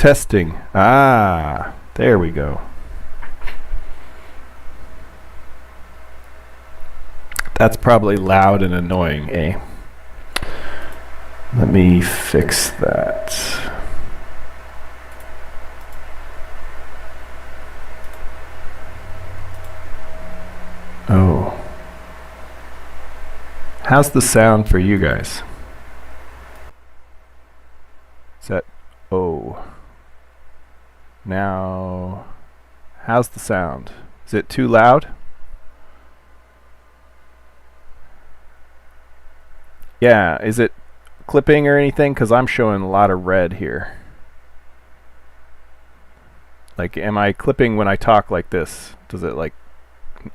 Testing. Ah, there we go. That's probably loud and annoying, eh? Let me fix that. Oh. How's the sound for you guys? Is that... Oh. Now... How's the sound? Is it too loud? Yeah, is it clipping or anything? Because I'm showing a lot of red here. Like, am I clipping when I talk like this? Does it like...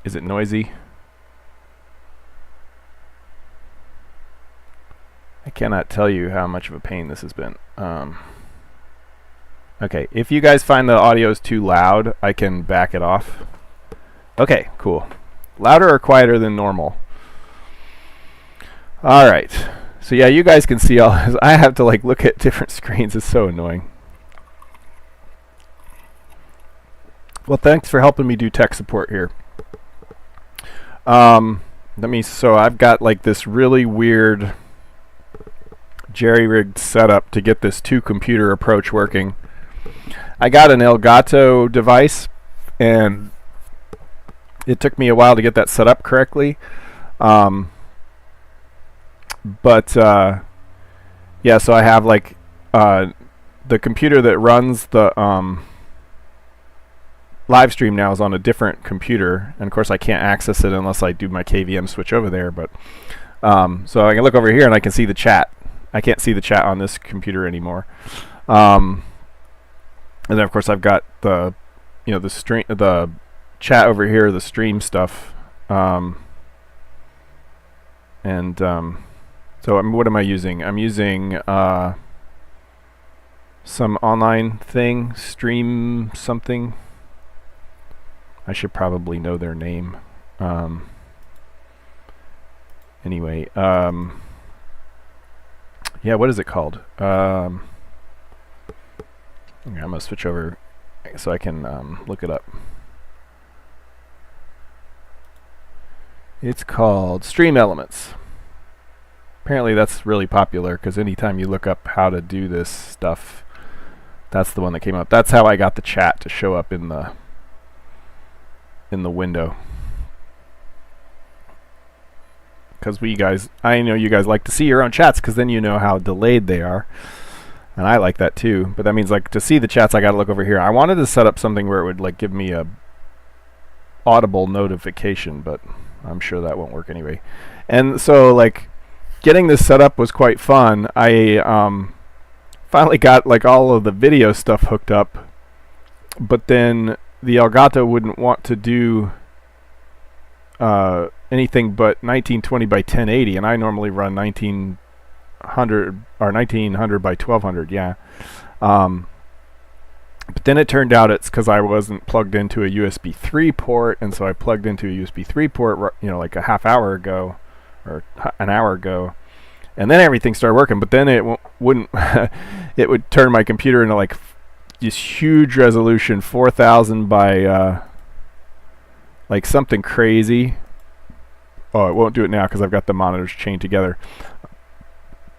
Is it noisy? I cannot tell you how much of a pain this has been. Okay, if you guys find the audio is too loud, I can back it off. Okay, cool. Louder or quieter than normal? Alright. So yeah, you guys can see all this. I have to like look at different screens. It's so annoying. Well, thanks for helping me do tech support here. So I've got like this really weird jerry-rigged setup to get this two-computer approach working. I got an Elgato device, and it took me a while to get that set up correctly. Yeah, so I have like the computer that runs the live stream now is on a different computer, and of course I can't access it unless I do my KVM switch over there. But so I can look over here and I can see the chat. I can't see the chat on this computer anymore. And then of course I've got the the chat over here, the stream stuff. So what am I using? I'm using some online thing, stream something. I should probably know their name. Anyway, yeah, what is it called? Okay, I'm gonna switch over so I can look it up. It's called Stream Elements. Apparently that's really popular because anytime you look up how to do this stuff, that's the one that came up. That's how I got the chat to show up in the window. Because I know you guys like to see your own chats because then you know how delayed they are. And I like that too. But that means like to see the chats I gotta look over here. I wanted to set up something where it would like give me a audible notification, but I'm sure that won't work anyway. And so like getting this set up was quite fun. I finally got like all of the video stuff hooked up, but then the Elgato wouldn't want to do anything but 1920 by 1080, and I normally run 1900 or 1900 by 1200. Yeah. But then it turned out it's because I wasn't plugged into a USB 3 port, and so I plugged into a USB 3 port, like a half hour ago or an hour ago, and then everything started working. But then it wouldn't. It would turn my computer into like this huge resolution, 4000 by like something crazy. Oh, it won't do it now because I've got the monitors chained together.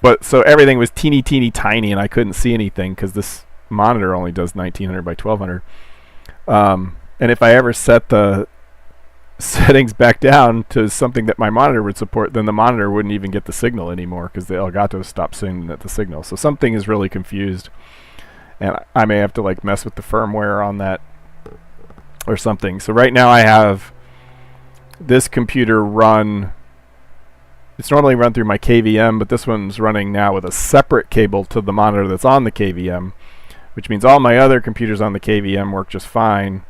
But so everything was teeny tiny, and I couldn't see anything because this monitor only does 1900 by 1200. And if I ever set the settings back down to something that my monitor would support, then the monitor wouldn't even get the signal anymore because the Elgato stopped sending it the signal. So something is really confused, and I may have to like mess with the firmware on that or something. So right now I have this computer run. It's normally run through my KVM, but this one's running now with a separate cable to the monitor that's on the KVM, which means all my other computers on the KVM work just fine.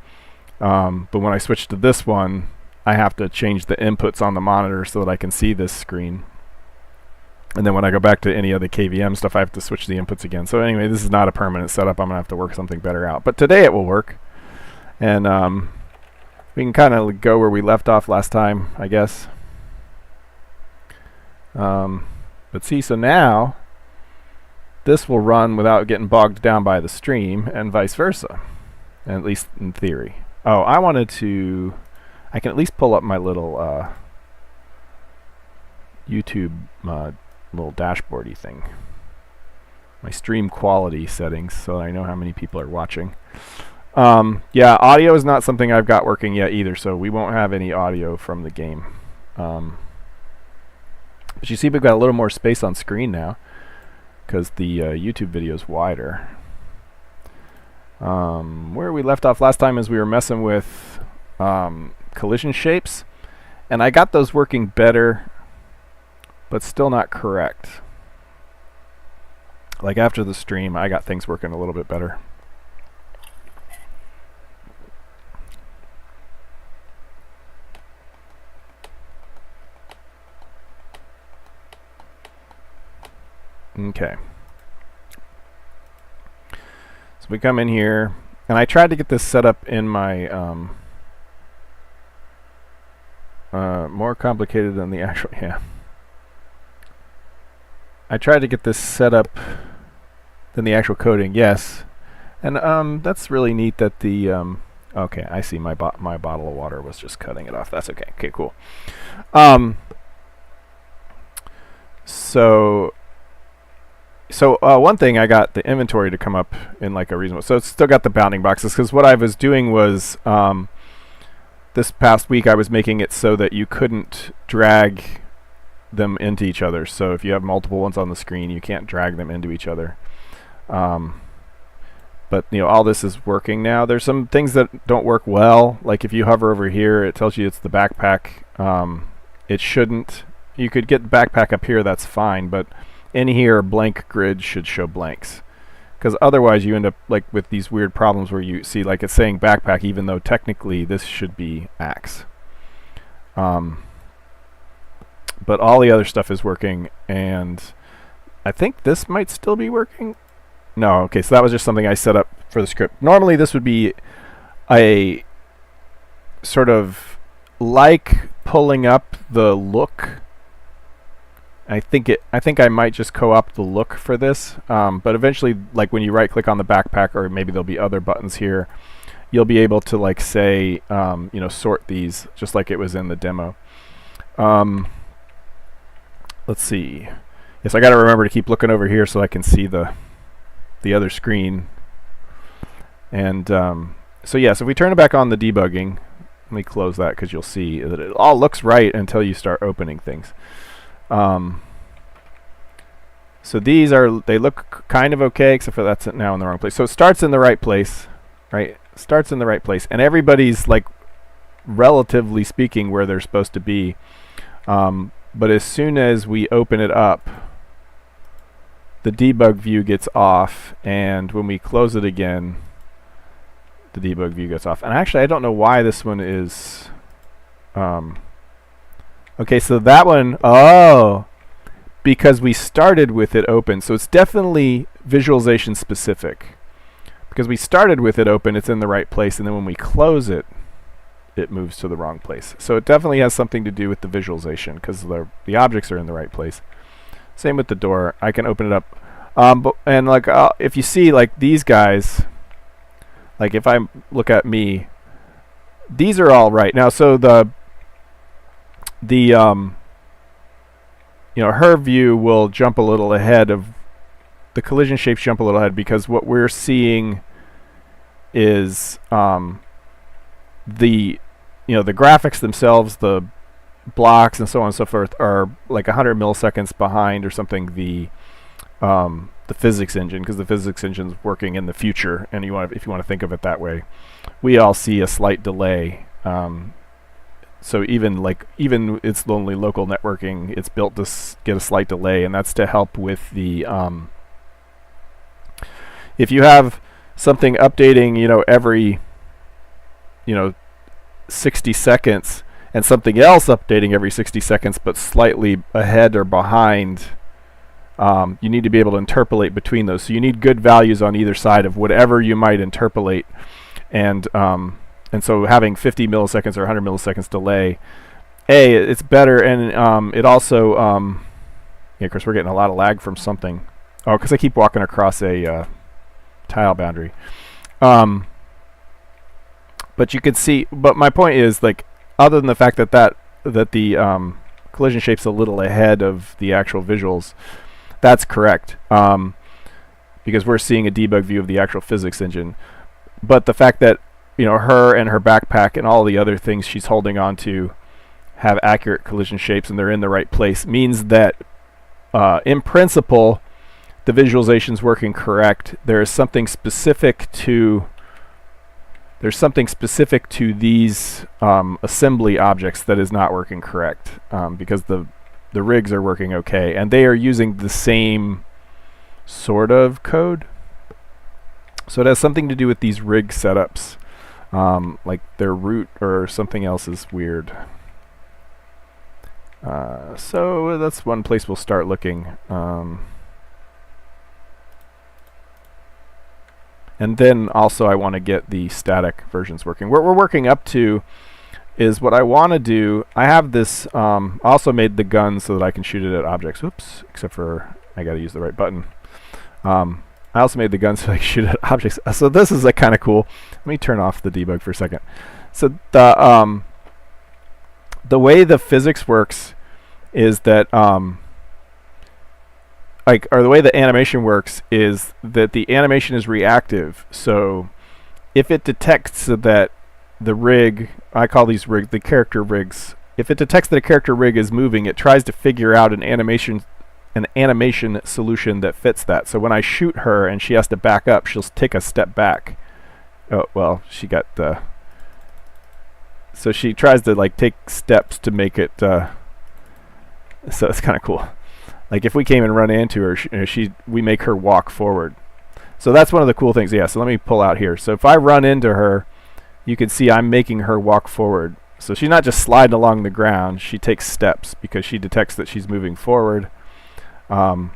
But when I switch to this one, I have to change the inputs on the monitor so that I can see this screen. And then when I go back to any other KVM stuff, I have to switch the inputs again. So anyway, this is not a permanent setup. I'm going to have to work something better out. But today it will work. And we can kind of go where we left off last time, I guess. But see, so now this will run without getting bogged down by the stream, and vice versa, at least in theory. Oh, I wanted to... I can at least pull up my little YouTube little dashboardy thing. My stream quality settings, so I know how many people are watching. Yeah, audio is not something I've got working yet either, so we won't have any audio from the game. But you see we've got a little more space on screen now, because the YouTube video is wider. Where we left off last time is we were messing with collision shapes, and I got those working better, but still not correct. Like after the stream, I got things working a little bit better. Okay. So we come in here, and I tried to get this set up in my more complicated than the actual, yeah. I tried to get this set up than the actual coding, yes. And that's really neat that the, okay, I see my bottle of water was just cutting it off. That's okay. Okay, cool. So one thing, I got the inventory to come up in like a reasonable, so it's still got the bounding boxes, because what I was doing was this past week I was making it so that you couldn't drag them into each other. So if you have multiple ones on the screen, you can't drag them into each other. But you know, all this is working now. There's some things that don't work well, like if you hover over here, it tells you it's the backpack. It shouldn't. You could get the backpack up here, that's fine, but in here, blank grid should show blanks, because otherwise you end up like with these weird problems where you see like it's saying backpack even though technically this should be axe. But all the other stuff is working, and I think this might still be working. No, okay, so that was just something I set up for the script. Normally this would be a sort of like pulling up the look. I think I might just co-opt the look for this, but eventually, like when you right-click on the backpack, or maybe there'll be other buttons here, you'll be able to like say, you know, sort these just like it was in the demo. Let's see. Yes, I got to remember to keep looking over here so I can see the other screen. And so yeah, so if we turn it back on the debugging, let me close that because you'll see that it all looks right until you start opening things. So these they look kind of okay, except for that's now in the wrong place. So it starts in the right place, right? Starts in the right place, and everybody's like relatively speaking where they're supposed to be. But as soon as we open it up, the debug view gets off, and when we close it again, the debug view gets off. And actually, I don't know why this one is. Okay, so that one, oh, because we started with it open. So it's definitely visualization specific. Because we started with it open, it's in the right place, and then when we close it, it moves to the wrong place. So it definitely has something to do with the visualization, because the objects are in the right place. Same with the door. I can open it up. And like if you see like these guys, like if I look at me, these are all right. Now, so you know, her view will jump a little ahead of the collision shapes, jump a little ahead, because what we're seeing is the graphics themselves, the blocks and so on and so forth, are like 100 milliseconds behind or something the physics engine, because the physics engine's working in the future, and if you want to think of it that way, we all see a slight delay. So even its only local networking, it's built to get a slight delay, and that's to help with the if you have something updating, you know, every 60 seconds, and something else updating every 60 seconds, but slightly ahead or behind, you need to be able to interpolate between those. So you need good values on either side of whatever you might interpolate, and so having 50 milliseconds or 100 milliseconds delay, it's better, and it also, yeah, of course we're getting a lot of lag from something. Oh, because I keep walking across a tile boundary. But you can see. But my point is, like, other than the fact that the collision shape's a little ahead of the actual visuals, that's correct. Because we're seeing a debug view of the actual physics engine. But the fact that, you know, her and her backpack and all the other things she's holding on to have accurate collision shapes and they're in the right place means that in principle the visualization's working correct. There is something specific to these assembly objects that is not working correct, because the rigs are working okay and they are using the same sort of code. So it has something to do with these rig setups, like their root or something else is weird. So that's one place we'll start looking. And then also I want to get the static versions working. What we're working up to is what I want to do. I have this, I also made the gun so that I can shoot it at objects. Oops, except for I got to use the right button. I also made the gun so I can shoot at objects. So this is kind of cool. Let me turn off the debug for a second. So the way the physics works is that the way the animation works is that the animation is reactive. So if it detects that the rig, I call these rigs the character rigs. If it detects that a character rig is moving, it tries to figure out an animation solution that fits that. So when I shoot her and she has to back up, she'll take a step back. Oh, well, she got the... So she tries to like take steps to make it... so it's kind of cool. Like if we came and run into her, we make her walk forward. So that's one of the cool things. Yeah, so let me pull out here. So if I run into her, you can see I'm making her walk forward. So she's not just sliding along the ground, she takes steps because she detects that she's moving forward. Yeah,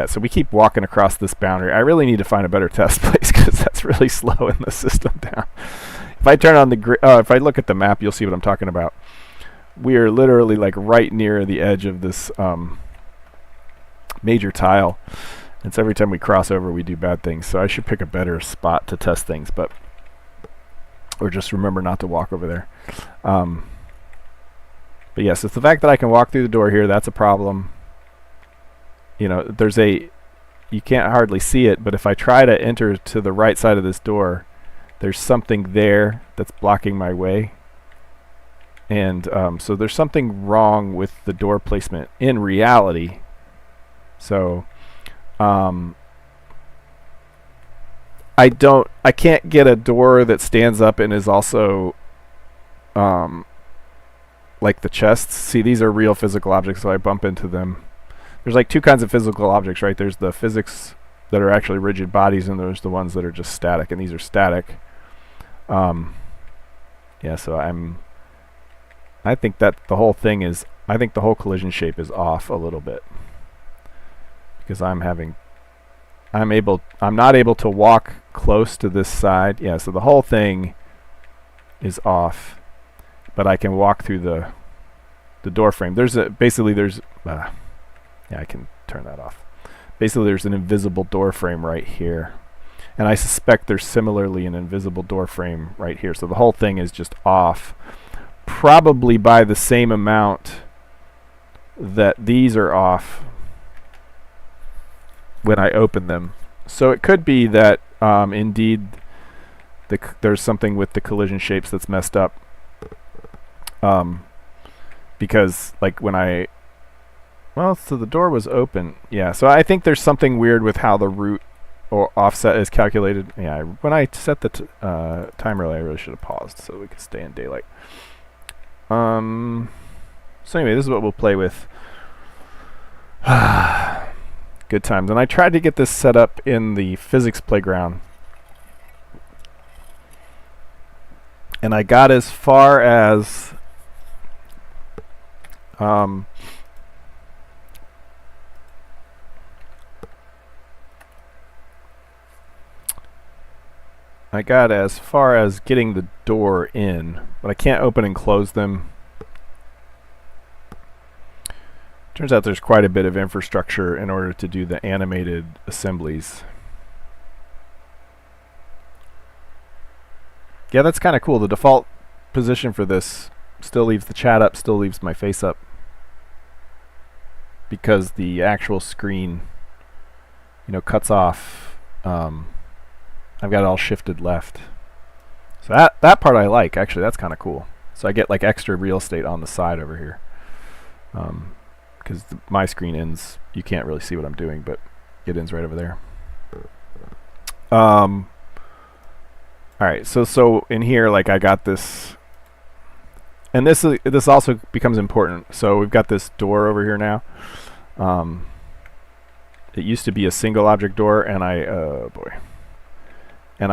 so we keep walking across this boundary. I really need to find a better test place because that's really slowing the system down. If I turn on the if I look at the map, you'll see what I'm talking about. We are literally like right near the edge of this major tile. And so every time we cross over, we do bad things. So I should pick a better spot to test things, or just remember not to walk over there. But yes, it's the fact that I can walk through the door here, that's a problem. You know, you can't hardly see it, but if I try to enter to the right side of this door, there's something there that's blocking my way. And so there's something wrong with the door placement in reality. So I can't get a door that stands up and is also like the chests. See, these are real physical objects, so I bump into them. There's like two kinds of physical objects, right? There's the physics that are actually rigid bodies, and there's the ones that are just static, and these are static. Yeah, so I think that the whole thing is, I think the whole collision shape is off a little bit. Because I'm not able to walk close to this side. Yeah, so the whole thing is off. But I can walk through the door frame. Yeah, I can turn that off. Basically, there's an invisible door frame right here. And I suspect there's similarly an invisible door frame right here. So the whole thing is just off. Probably by the same amount that these are off when I open them. So it could be that indeed there's something with the collision shapes that's messed up. Because like when so the door was open. Yeah, so I think there's something weird with how the root or offset is calculated. Yeah, when I set the timer, I really should have paused so we could stay in daylight. So anyway, this is what we'll play with. Good times. And I tried to get this set up in the physics playground. And I got as far as getting the door in, but I can't open and close them. Turns out there's quite a bit of infrastructure in order to do the animated assemblies. Yeah, that's kind of cool. The default position for this still leaves the chat up, still leaves my face up, because the actual screen, cuts off. I've got it all shifted left. So that part I like. Actually, that's kind of cool. So I get like extra real estate on the side over here. Because my screen ends, you can't really see what I'm doing, but it ends right over there. All right, so in here, like, I got this, and this also becomes important. So we've got this door over here now. It used to be a single object door, and I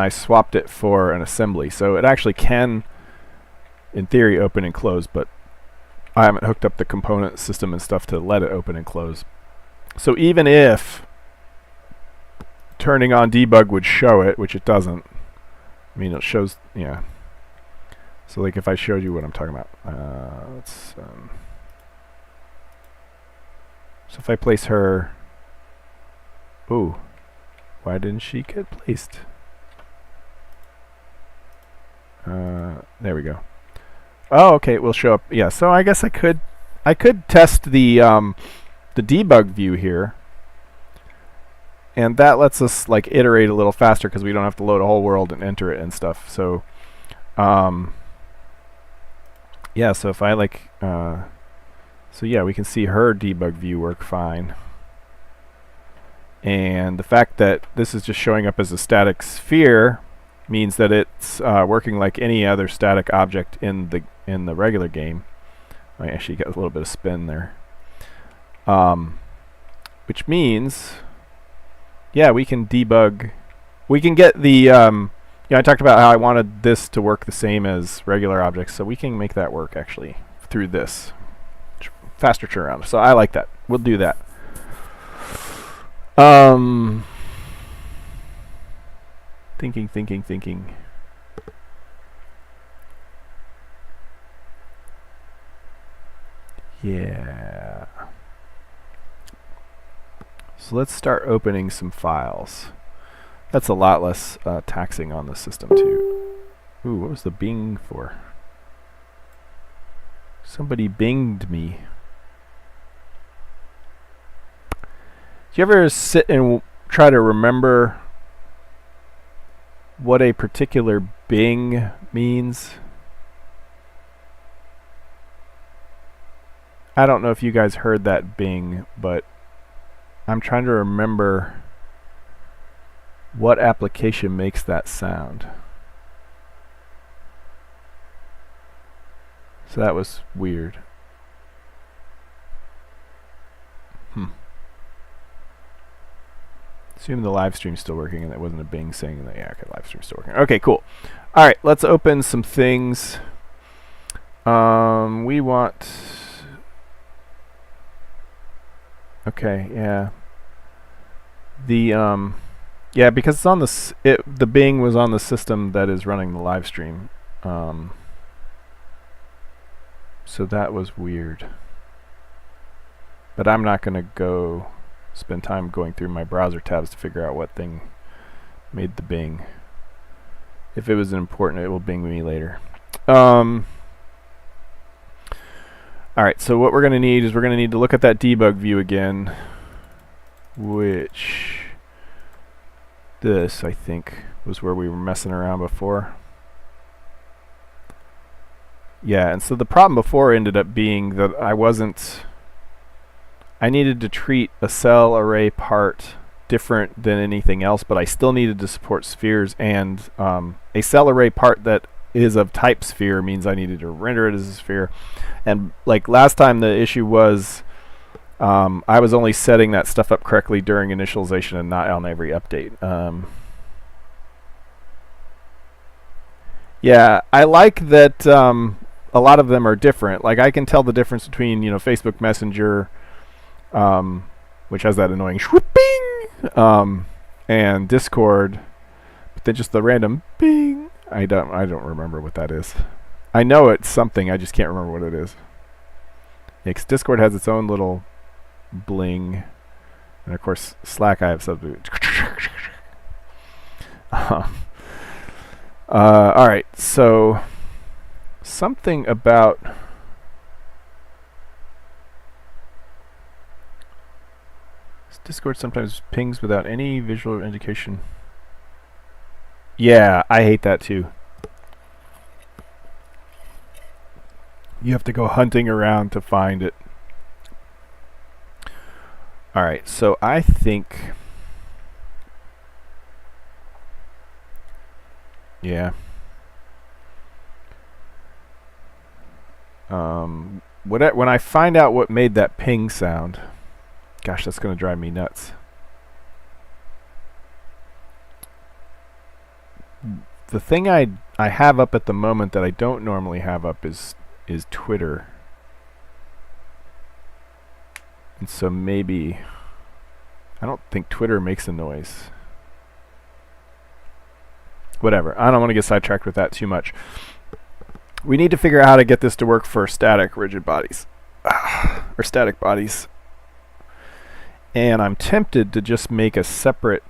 swapped it for an assembly. So it actually can, in theory, open and close, but I haven't hooked up the component system and stuff to let it open and close. So even if turning on debug would show it, which it doesn't, I mean, it shows, yeah. So like if I showed you what I'm talking about, so if I place her, ooh, why didn't she get placed? There we go. Oh, okay, it will show up. Yeah, so I guess I could test the debug view here, and that lets us like iterate a little faster because we don't have to load a whole world and enter it and stuff. So, yeah. So if I like, so yeah, we can see her debug view work fine, and the fact that this is just showing up as a static sphere means that it's working like any other static object in the regular game. I actually got a little bit of spin there, which means, yeah, we can debug. We can get the I talked about how I wanted this to work the same as regular objects, so we can make that work actually through this faster turnaround. So I like that. We'll do that. Thinking. Yeah. So let's start opening some files. That's a lot less taxing on the system too. Ooh, what was the bing for? Somebody binged me. Do you ever sit and try to remember what a particular bing means? I don't know if you guys heard that bing, but I'm trying to remember what application makes that sound. So that was weird. Assume the live stream's still working and that wasn't a bing saying that, yeah, okay, live stream's still working. Okay, cool. All right, let's open some things. We want, okay, yeah. The, yeah, because it's on the bing was on the system that is running the live stream. So that was weird. But I'm not going to go spend time going through my browser tabs to figure out what thing made the bing. If it was important, it will bing me later. Alright, so what we're going to need is we're going to need to look at that debug view again, which this, I think, was where we were messing around before. Yeah, and so the problem before ended up being that I needed to treat a cell array part different than anything else, but I still needed to support spheres, and a cell array part that is of type sphere means I needed to render it as a sphere. And like last time the issue was I was only setting that stuff up correctly during initialization and not on every update. Yeah, I like that a lot of them are different. Like I can tell the difference between, Facebook Messenger, which has that annoying swooping, and Discord, but then just the random bing. I don't remember what that is. I know it's something, I just can't remember what it is. Yeah, 'cause Discord has its own little bling. And of course, Slack I have substitute. All right, so something about Discord sometimes pings without any visual indication. Yeah, I hate that too. You have to go hunting around to find it. All right, so I think, yeah. When I find out what made that ping sound, gosh, that's going to drive me nuts. The thing I have up at the moment that I don't normally have up is Twitter. And so maybe, I don't think Twitter makes a noise. Whatever, I don't want to get sidetracked with that too much. We need to figure out how to get this to work for static rigid bodies. Or static bodies. And I'm tempted to just make a separate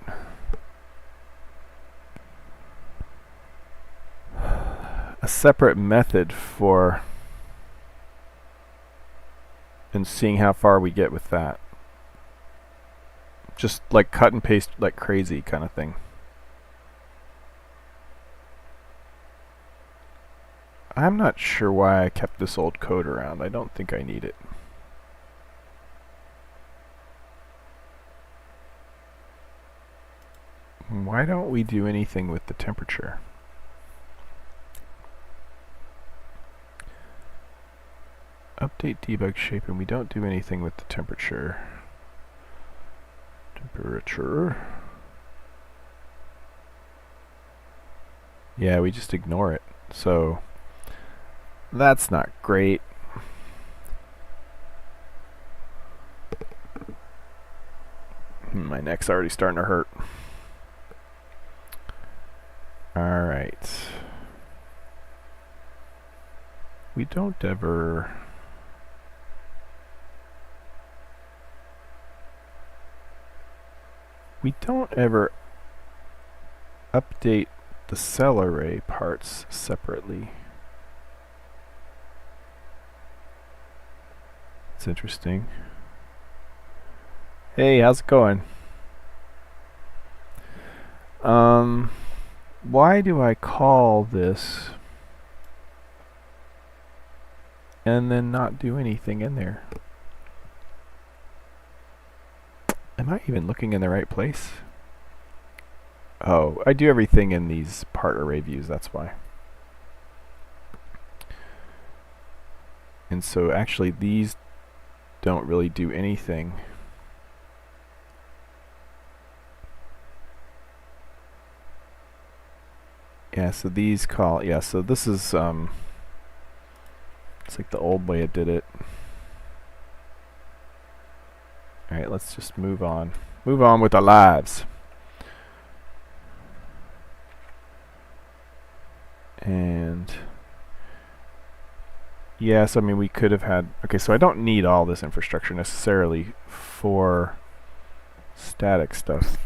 method for and seeing how far we get with that. Just like cut and paste like crazy kind of thing. I'm not sure why I kept this old code around. I don't think I need it. Why don't we do anything with the temperature? Update debug shape, and we don't do anything with the temperature. Yeah, we just ignore it. So that's not great. My neck's already starting to hurt. All right. We don't ever update the cell array parts separately. It's interesting. Hey, how's it going? Why do I call this and then not do anything in there? Am I even looking in the right place? Oh, I do everything in these part array views, that's why. And so actually these don't really do anything. Yeah, so these call, yeah, so this is, it's like the old way it did it. Alright, let's just move on. Move on with our lives. And yes, I mean we could have had, okay, so I don't need all this infrastructure necessarily for static stuff.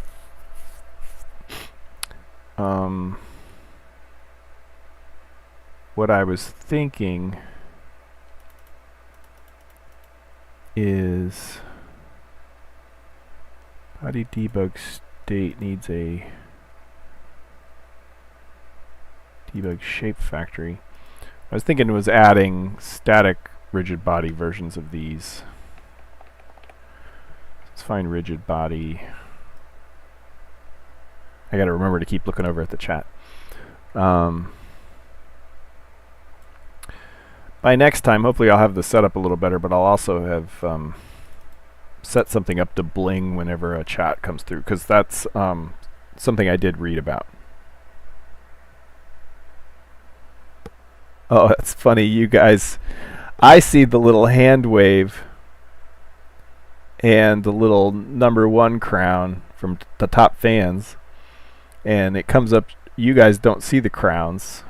What I was thinking is body debug state needs a debug shape factory. I was thinking it was adding static rigid body versions of these. Let's find rigid body. I gotta remember to keep looking over at the chat. By next time, hopefully I'll have the setup a little better, but I'll also have set something up to bling whenever a chat comes through, because that's something I did read about. Oh, that's funny, you guys. I see the little hand wave and the little #1 crown from the top fans, and it comes up. You guys don't see the crowns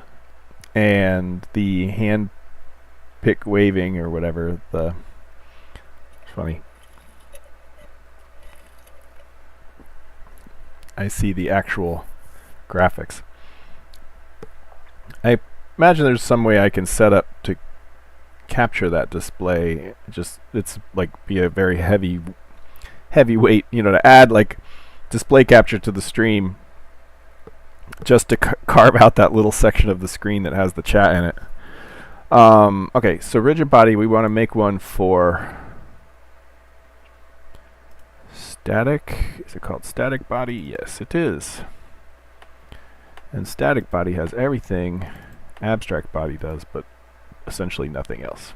and the hand pick waving or whatever. It's funny. I see the actual graphics. I imagine there's some way I can set up to capture that display. It's like be a very heavy weight, to add like display capture to the stream just to carve out that little section of the screen that has the chat in it. Okay, so rigid body, we want to make one for static. Is it called static body? Yes, it is. And static body has everything abstract body does, but essentially nothing else.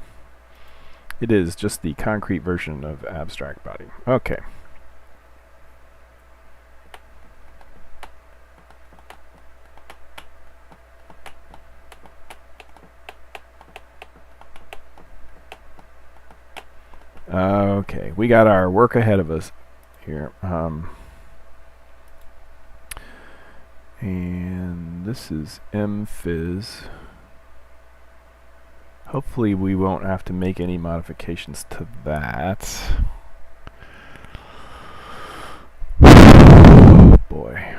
It is just the concrete version of abstract body. Okay. Okay, we got our work ahead of us here. And this is mphys. Hopefully we won't have to make any modifications to that. Oh boy.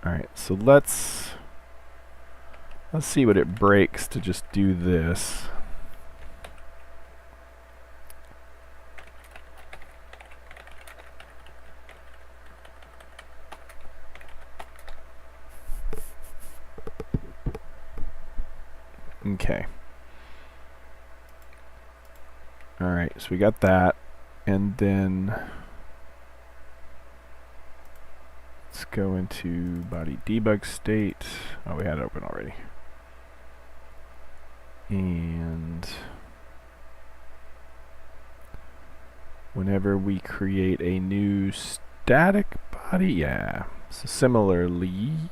Alright, so let's see what it breaks to just do this. Okay. Alright, so we got that. And then let's go into body debug state. Oh, we had it open already. And whenever we create a new static body, yeah. So similarly,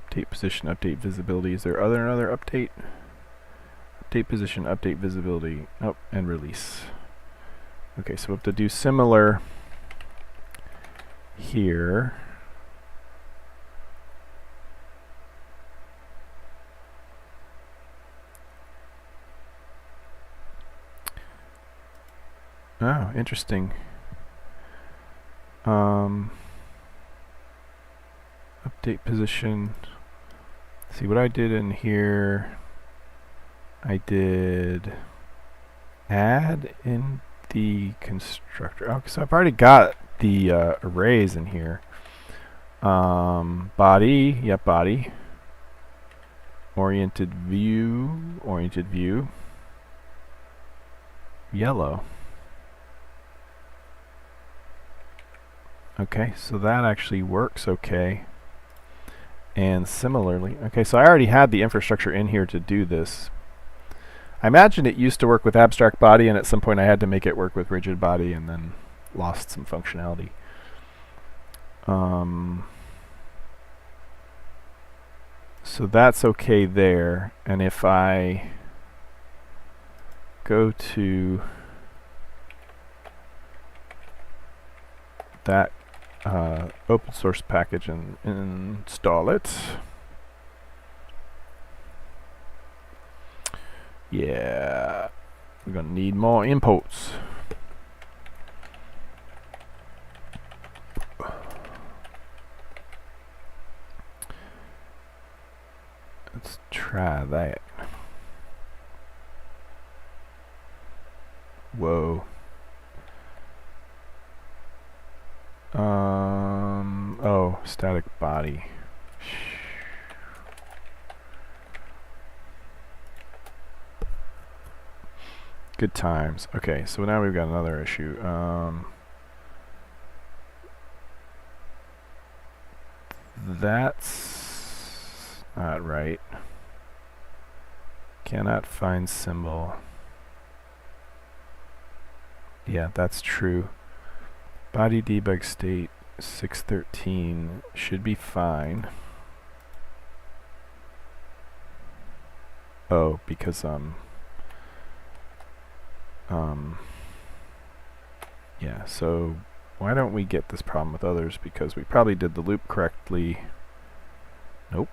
update position, update visibility. Is there another update? Update position, update visibility. Oh, and release. Okay, so we have to do similar here. Oh, interesting. Update position. See what I did in here. I did add in the constructor. Okay, so I've already got the arrays in here. Body, yep, body. Oriented view. Yellow. Okay, so that actually works okay. And similarly, okay, so I already had the infrastructure in here to do this. I imagine it used to work with abstract body, and at some point I had to make it work with rigid body and then lost some functionality. So that's okay there. And if I go to that open source package and install it. Yeah, we're gonna need more imports. Let's try that. Whoa. Oh, static body. Good times. Okay, so now we've got another issue. That's not right. Cannot find symbol. Yeah, that's true. Body debug state 613 should be fine. Oh, because yeah, so why don't we get this problem with others, because we probably did the loop correctly. Nope.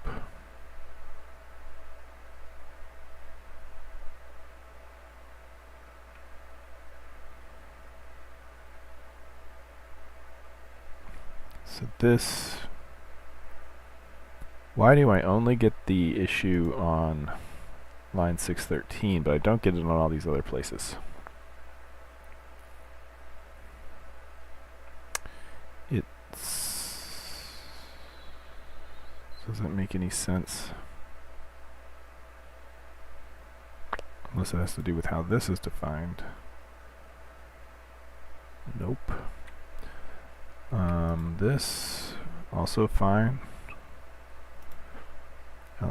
this. Why do I only get the issue on line 613, but I don't get it on all these other places? It doesn't make any sense. Unless it has to do with how this is defined. Nope. This also fine.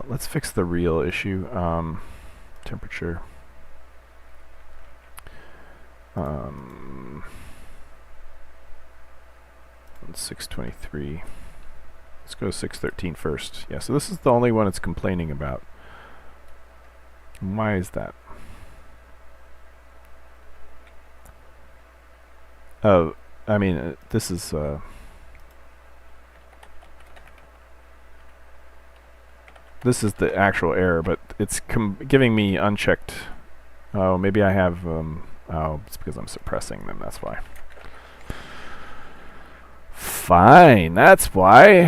Let's fix the real issue. Temperature. 623. Let's go 613 first. Yeah, so this is the only one it's complaining about. Why is that? Oh, I mean, this is the actual error, but it's giving me unchecked. Oh, maybe I have. Oh, it's because I'm suppressing them. That's why. Fine, that's why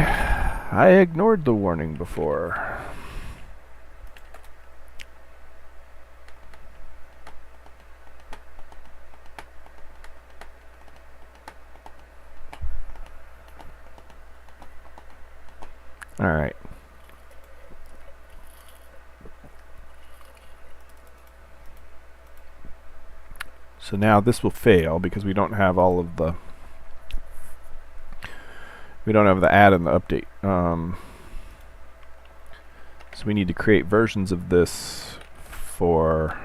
I ignored the warning before. All right. So now this will fail because we don't have all of the add and the update. So we need to create versions of this for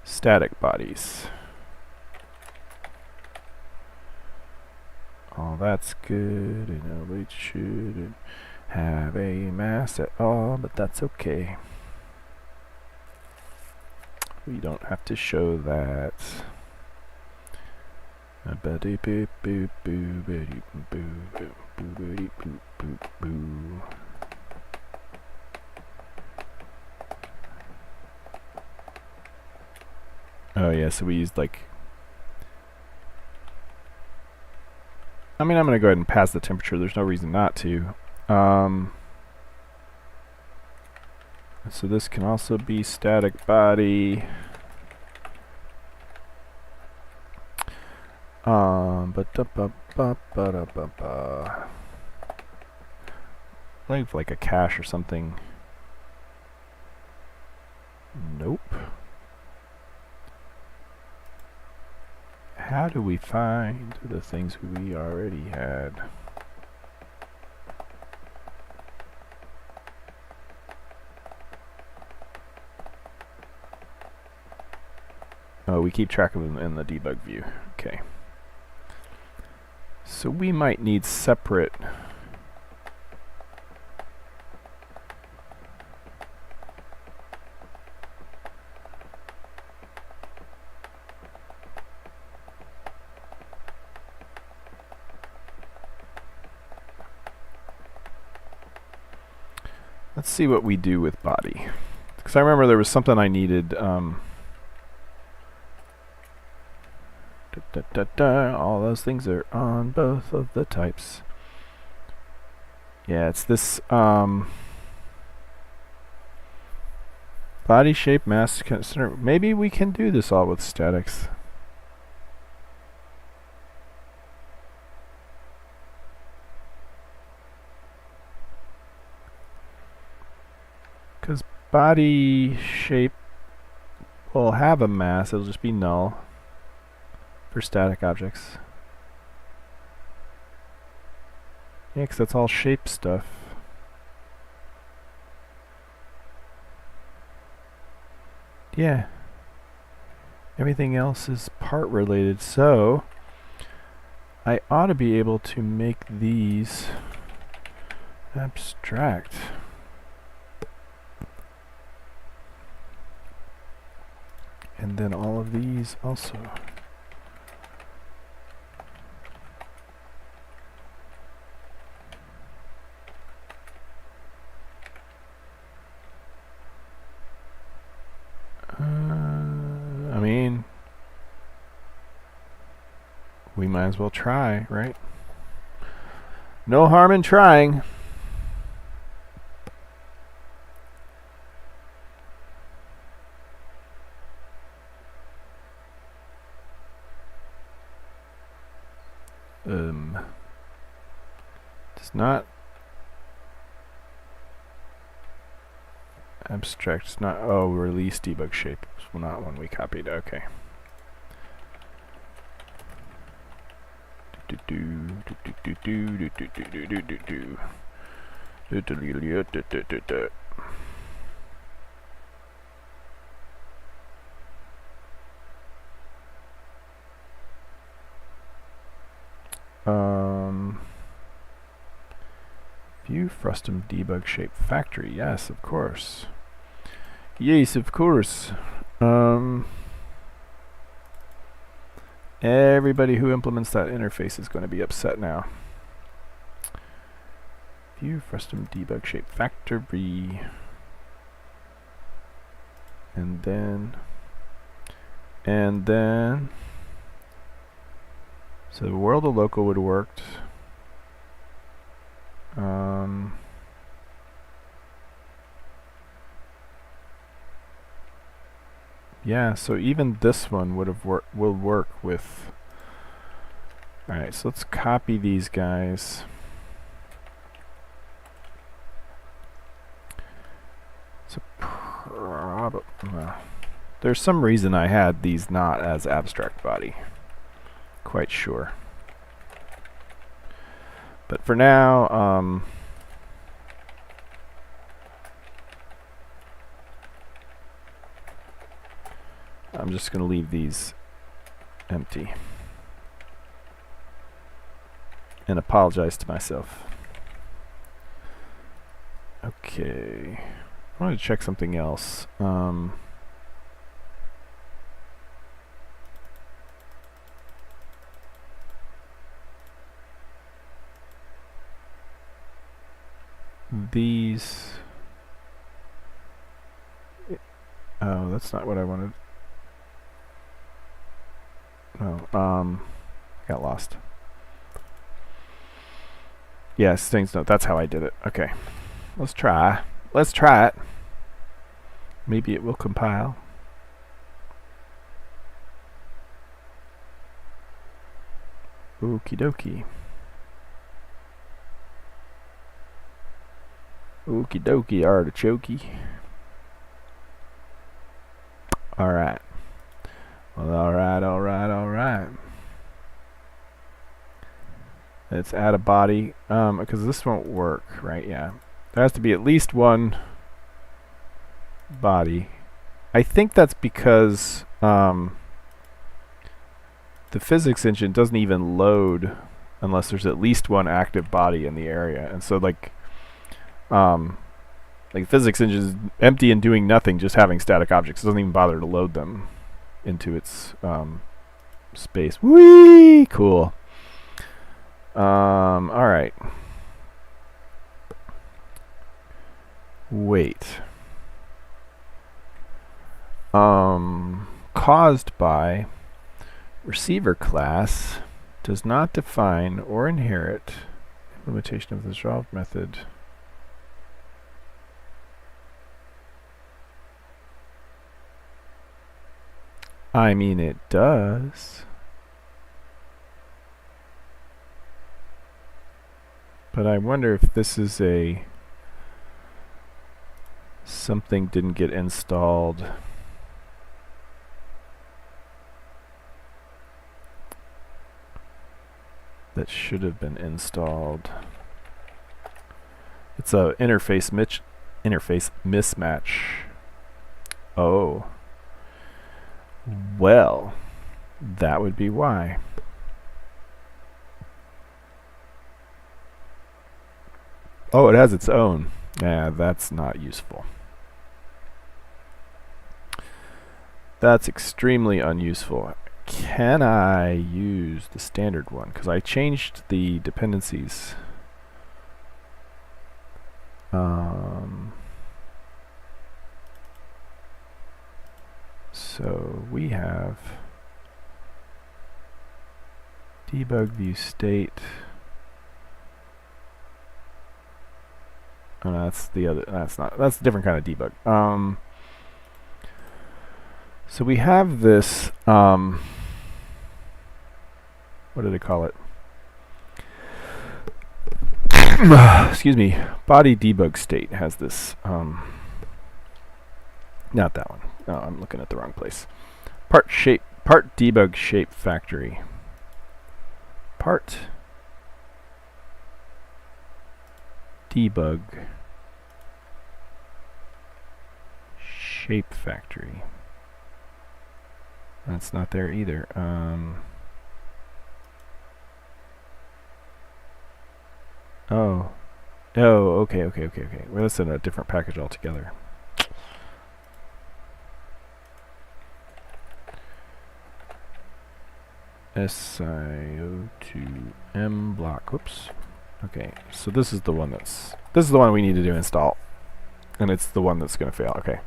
static bodies. Oh, that's good. I know we shouldn't have a mass at all, but that's okay. We don't have to show that. Oh yeah, so we used like, I mean, I'm gonna go ahead and pass the temperature. There's no reason not to. So this can also be static body. Leave like a cache or something. Nope. How do we find the things we already had? Oh, we keep track of them in the debug view. Okay. So we might need separate let's see what we do with body. Because I remember there was something I needed. All those things are on both of the types. Yeah, it's this body shape, mass, center. Maybe we can do this all with statics. Because body shape will have a mass, it'll just be null for static objects. Yeah, because that's all shape stuff. Yeah. Everything else is part related, so I ought to be able to make these abstract. And then all of these also. I mean, we might as well try, right? No harm in trying. Does not abstract. It's not. Oh, release debug shape. It's not one we copied. Okay. View frustum debug shape factory. Yes, of course. Yes, of course. Everybody who implements that interface is going to be upset now. View frustum debug shape factory. And then so the world of local would have worked. Yeah, so even this one would have will work with. All right, so let's copy these guys. So there's some reason I had these not as abstract body. Quite sure. But for now, I'm just going to leave these empty and apologize to myself. Okay, I want to check something else. These. Oh, that's not what I wanted. Oh, got lost. Yes, things no. That's how I did it. Okay, let's try. Let's try it. Maybe it will compile. Okie dokie. Okie dokie, artichoke. Alright. Well, alright. Let's add a body, because this won't work, right? Yeah. There has to be at least one body. I think that's because the physics engine doesn't even load unless there's at least one active body in the area. And so like physics engine is empty and doing nothing, just having static objects. It doesn't even bother to load them into its space. Whee! Cool. All right. Wait. Caused by receiver class does not define or inherit implementation of the resolved method. I mean, it does. But I wonder if this is a something didn't get installed. That should have been installed. It's a interface mismatch. Oh. Well, that would be why. Oh, it has its own. Yeah, that's not useful. That's extremely unuseful. Can I use the standard one? Because I changed the dependencies. So we have Debug view state. Oh, no, that's the other. That's not. That's a different kind of debug. So we have this. What do they call it? Excuse me. Body debug state has this. Not that one. No, I'm looking at the wrong place. Part debug shape factory. Part debug shape factory. That's not there either. Oh, okay. Well, that's in a different package altogether. SIO2M block. Whoops. Okay, so this is the one we need to install, and it's the one that's going to fail. Okay.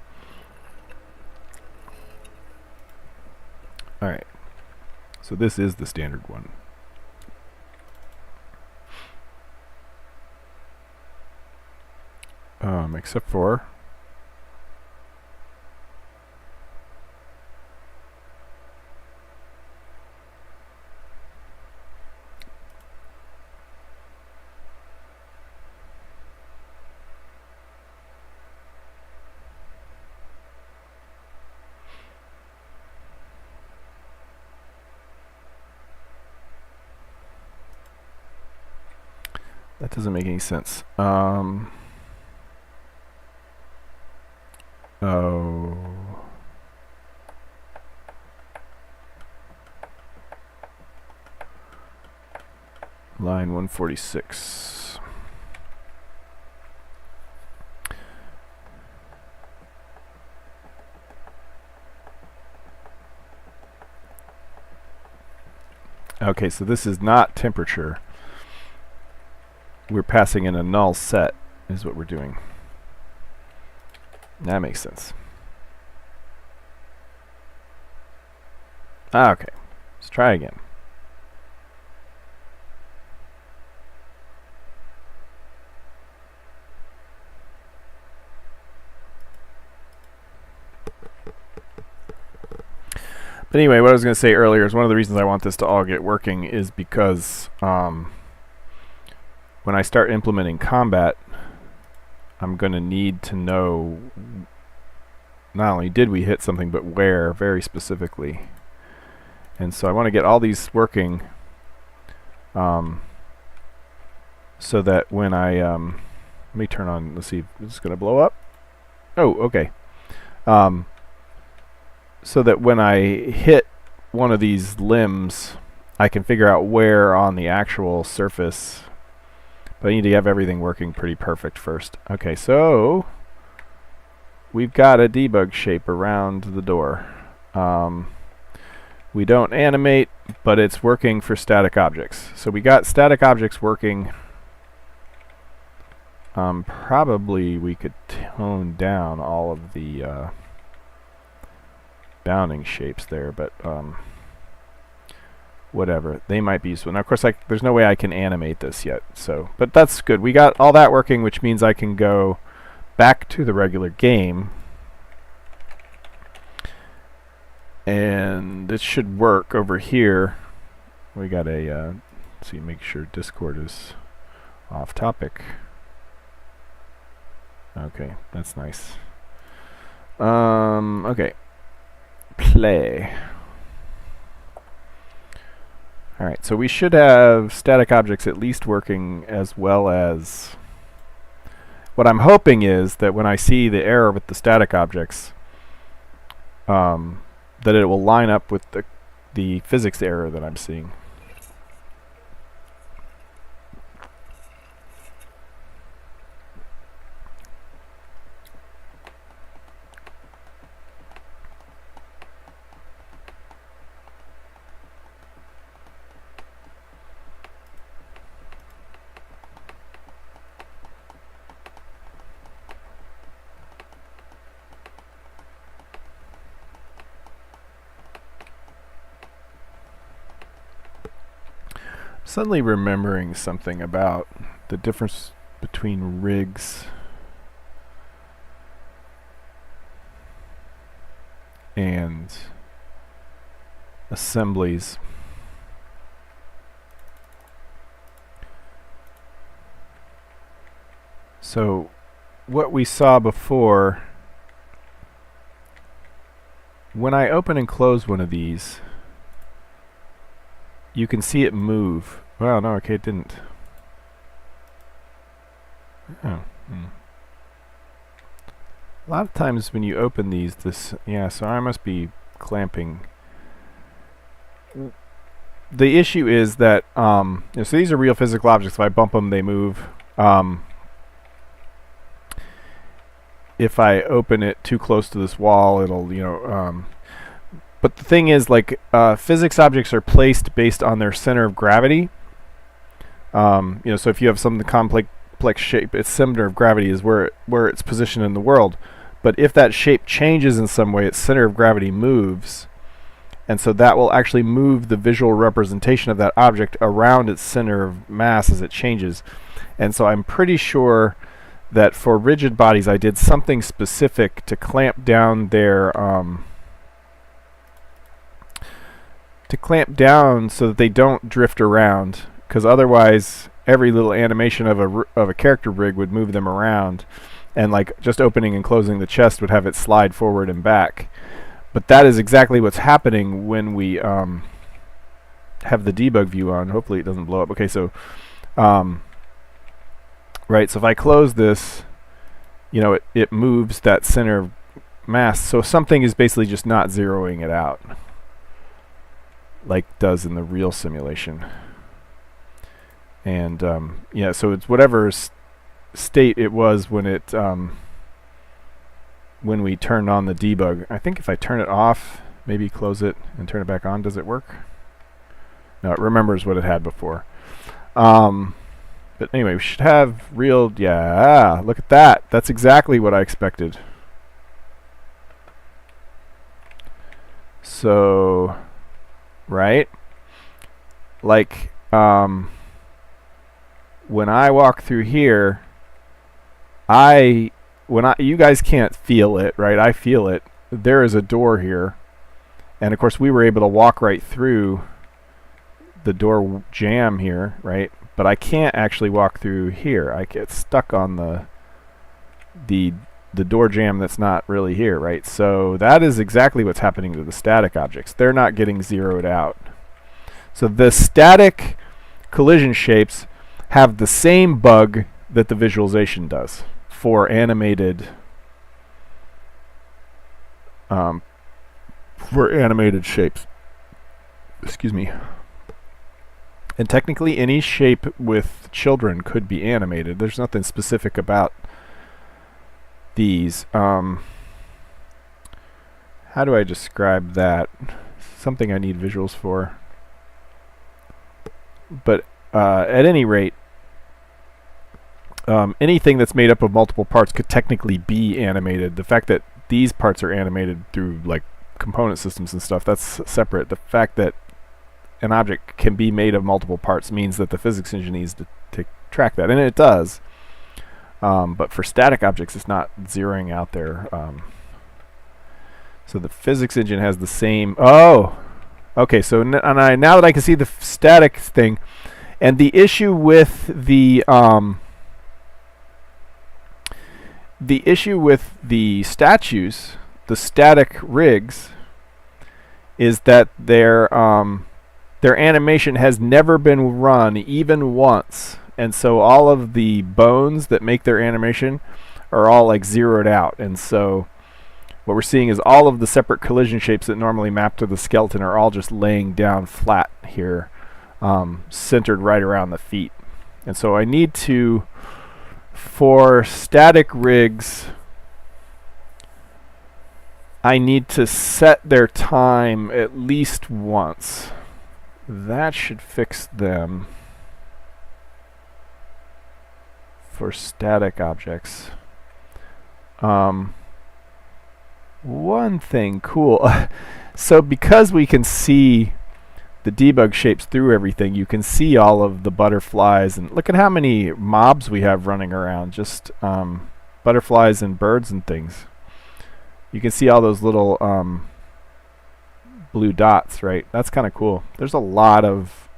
All right. So this is the standard one. Except for that doesn't make any sense. Oh. Line 146. Okay, so this is not temperature. We're passing in a null set, is what we're doing. That makes sense. Okay, let's try again. But anyway, what I was going to say earlier is one of the reasons I want this to all get working is because when I start implementing combat, I'm going to need to know not only did we hit something, but where very specifically. And so I want to get all these working so that when I let me turn on, let's see if it's going to blow up. Oh, okay. So that when I hit one of these limbs, I can figure out where on the actual surface. But I need to have everything working pretty perfect first. Okay, so we've got a debug shape around the door. We don't animate, but it's working for static objects. So we got static objects working. Probably we could tone down all of the bounding shapes there, but whatever, they might be useful. Now, of course, there's no way I can animate this yet, so, but that's good. We got all that working, which means I can go back to the regular game, and it should work over here. We got a, let's see, make sure Discord is off topic. Okay, that's nice. Okay. Play. Alright, so we should have static objects at least working, as well as what I'm hoping is that when I see the error with the static objects, that it will line up with the physics error that I'm seeing. Suddenly remembering something about the difference between rigs and assemblies. So what we saw before, when I open and close one of these, you can see it move. Well, no, okay, it didn't. Oh. A lot of times when you open these, yeah, so I must be clamping. The issue is that, so these are real physical objects. If I bump them, they move. If I open it too close to this wall, it'll, but the thing is, like, physics objects are placed based on their center of gravity. So if you have some complex shape, its center of gravity is where it's positioned in the world. But if that shape changes in some way, its center of gravity moves. And so that will actually move the visual representation of that object around its center of mass as it changes. And so I'm pretty sure that for rigid bodies, I did something specific to clamp down their so that they don't drift around, because otherwise every little animation of a character rig would move them around, and like just opening and closing the chest would have it slide forward and back. But that is exactly what's happening when we have the debug view on. Hopefully it doesn't blow up. Okay, so right, so if I close this, it moves that center of mass. So something is basically just not zeroing it out, like it does in the real simulation. And yeah, so it's whatever state it was when it when we turned on the debug. I think if I turn it off, maybe close it and turn it back on, does it work? No, it remembers what it had before. But anyway, we should have real, yeah, look at that. That's exactly what I expected. So, right? Like, when I walk through here, you guys can't feel it, right? I feel it. There is a door here. And of course we were able to walk right through the door jamb here, right? But I can't actually walk through here. I get stuck on the door jamb that's not really here, right? So that is exactly what's happening to the static objects. They're not getting zeroed out. So the static collision shapes have the same bug that the visualization does for animated shapes. Excuse me. And technically any shape with children could be animated. There's nothing specific about these. How do I describe that? Something I need visuals for. But at any rate, anything that's made up of multiple parts could technically be animated. The fact that these parts are animated through like component systems and stuff, that's separate. The fact that an object can be made of multiple parts means that the physics engine needs to track that, and it does. But for static objects, it's not zeroing out there. So the physics engine has the same. Oh, okay. So now that I can see the static thing, and the issue with the statues, the static rigs, is that their animation has never been run even once, and so all of the bones that make their animation are all like zeroed out. And so what we're seeing is all of the separate collision shapes that normally map to the skeleton are all just laying down flat here, centered right around the feet. And so I need to, for static rigs, I need to set their time at least once. That should fix them for static objects. One thing cool. So because we can see the debug shapes through everything, you can see all of the butterflies, and look at how many mobs we have running around, just butterflies and birds and things. You can see all those little blue dots, right? That's kind of cool. There's a lot of...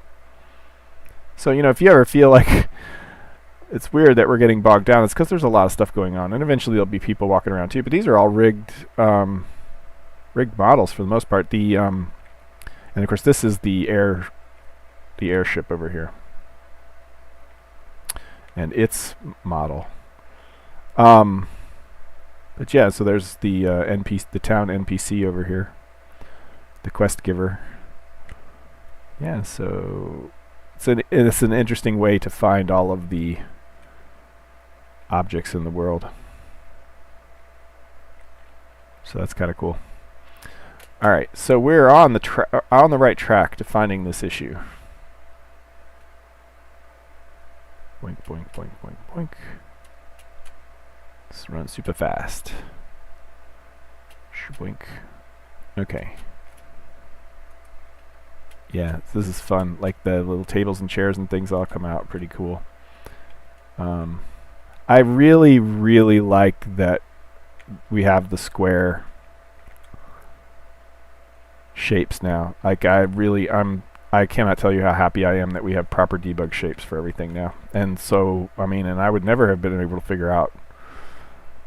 So, you know, if you ever feel like it's weird that we're getting bogged down, it's because there's a lot of stuff going on, and eventually there'll be people walking around too, but these are all rigged models for the most part. And of course, this is the airship over here, and its model. But yeah, so there's the the town NPC over here, the quest giver. Yeah, so it's an interesting way to find all of the objects in the world. So that's kind of cool. All right, so we're on the right track to finding this issue. Boink, boink, boink, boink, boink. Let's run super fast. Boink. Okay. Yeah, this is fun. Like the little tables and chairs and things all come out pretty cool. I really, really like that we have the square shapes now. Like I cannot tell you how happy I am that we have proper debug shapes for everything now. And so, I mean, and I would never have been able to figure out,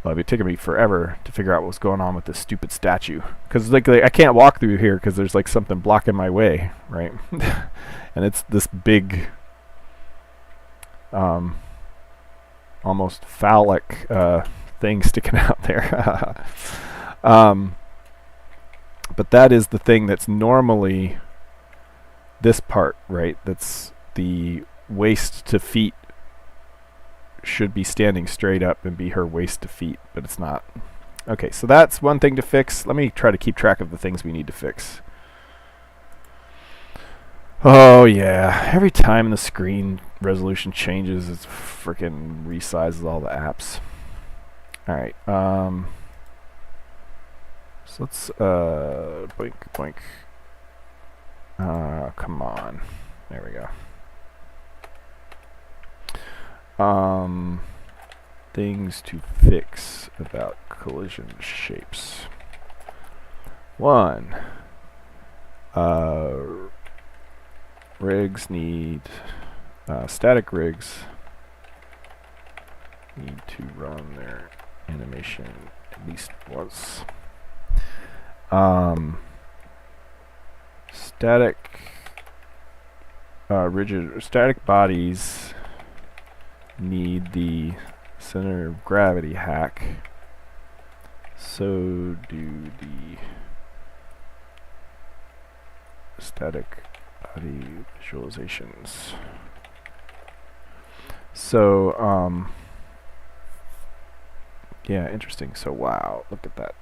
well, it'd be taking me forever to figure out what was going on with this stupid statue. Because like I can't walk through here because there's like something blocking my way, right? And it's this big, almost phallic thing sticking out there. But that is the thing that's normally this part, right? That's the waist to feet should be standing straight up and be her waist to feet, but it's not. Okay, so that's one thing to fix. Let me try to keep track of the things we need to fix. Oh yeah, every time the screen resolution changes, it freaking resizes all the apps. All right, so let's boink boink. Come on, there we go. Things to fix about collision shapes. 1. Rigs need static rigs need to run their animation at least once. Static bodies need the center of gravity hack. So do the static body visualizations. So yeah, interesting. So wow, look at that.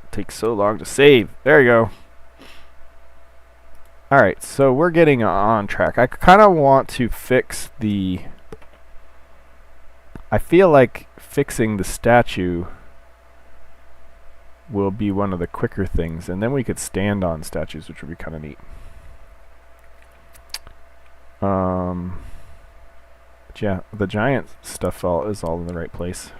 It takes so long to save. There you go. Alright, so we're getting on track. I kind of want to fix the... I feel like fixing the statue will be one of the quicker things, and then we could stand on statues, which would be kind of neat. But yeah, the giant stuff is all in the right place.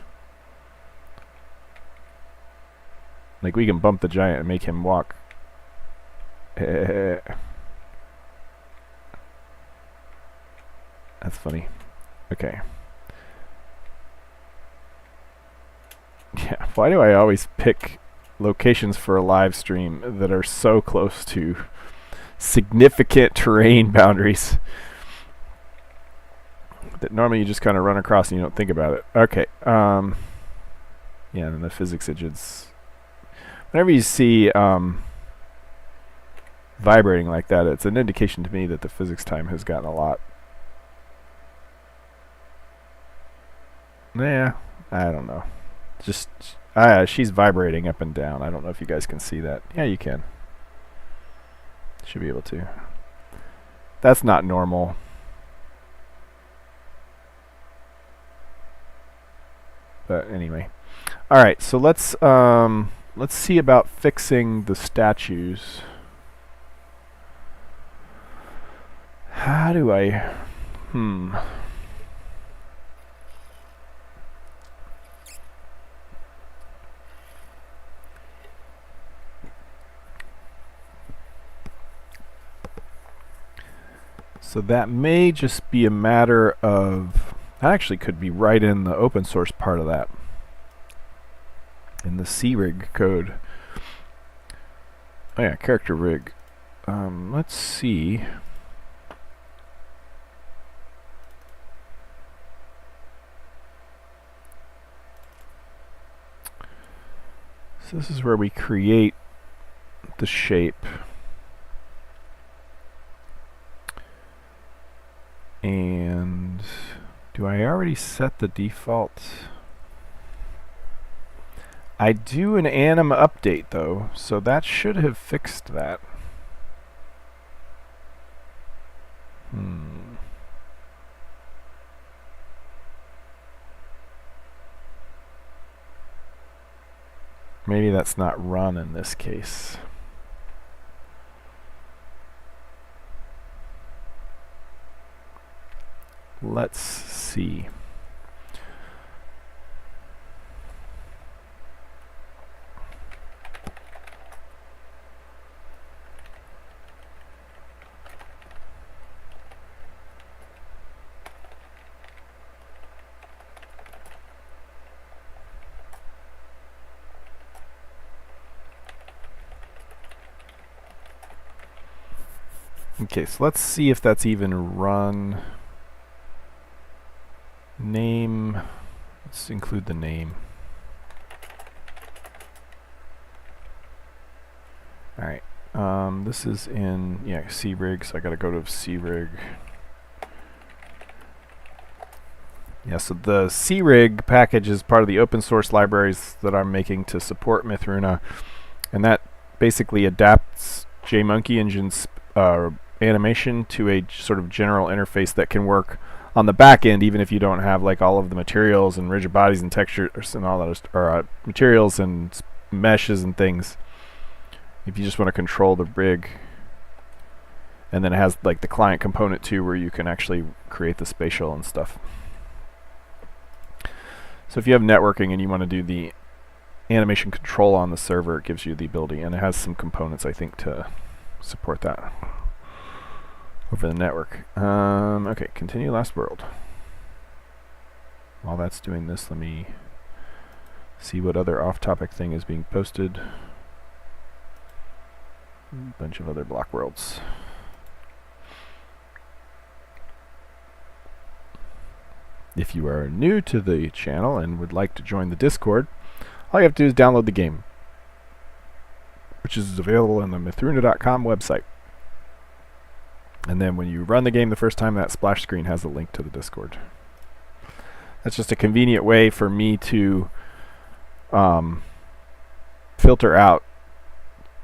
Like we can bump the giant and make him walk. That's funny. Okay. Yeah, why do I always pick locations for a live stream that are so close to significant terrain boundaries that normally you just kind of run across and you don't think about it? Okay. Yeah, and then the physics agents. Whenever you see vibrating like that, it's an indication to me that the physics time has gotten a lot. Yeah, I don't know. Just she's vibrating up and down. I don't know if you guys can see that. Yeah, you can. Should be able to. That's not normal. But anyway. All right, so let's see about fixing the statues. How do I... So that may just be a matter of... That actually could be right in the open source part of that. In the CRig code. Oh yeah, character rig. Let's see. So this is where we create the shape. And do I already set the default? I do an anim update though, so that should have fixed that. Maybe that's not run in this case. Let's see. Okay, so let's see if that's even run. Name, let's include the name. Alright, this is in, CRig, so I gotta go to CRig. Yeah, so the CRig package is part of the open source libraries that I'm making to support Mythruna, and that basically adapts JMonkey Engine's animation to a sort of general interface that can work on the back end, even if you don't have like all of the materials and rigid bodies and textures and all that, or materials and meshes and things. If you just want to control the rig, and then it has like the client component too, where you can actually create the spatial and stuff. So if you have networking and you want to do the animation control on the server, it gives you the ability, and it has some components I think to support that over the network. Okay, continue last world. While that's doing this, let me see what other off-topic thing is being posted. A bunch of other block worlds. If you are new to the channel and would like to join the Discord, all you have to do is download the game, which is available on the Mythruna.com website. And then when you run the game the first time, that splash screen has a link to the Discord. That's just a convenient way for me to filter out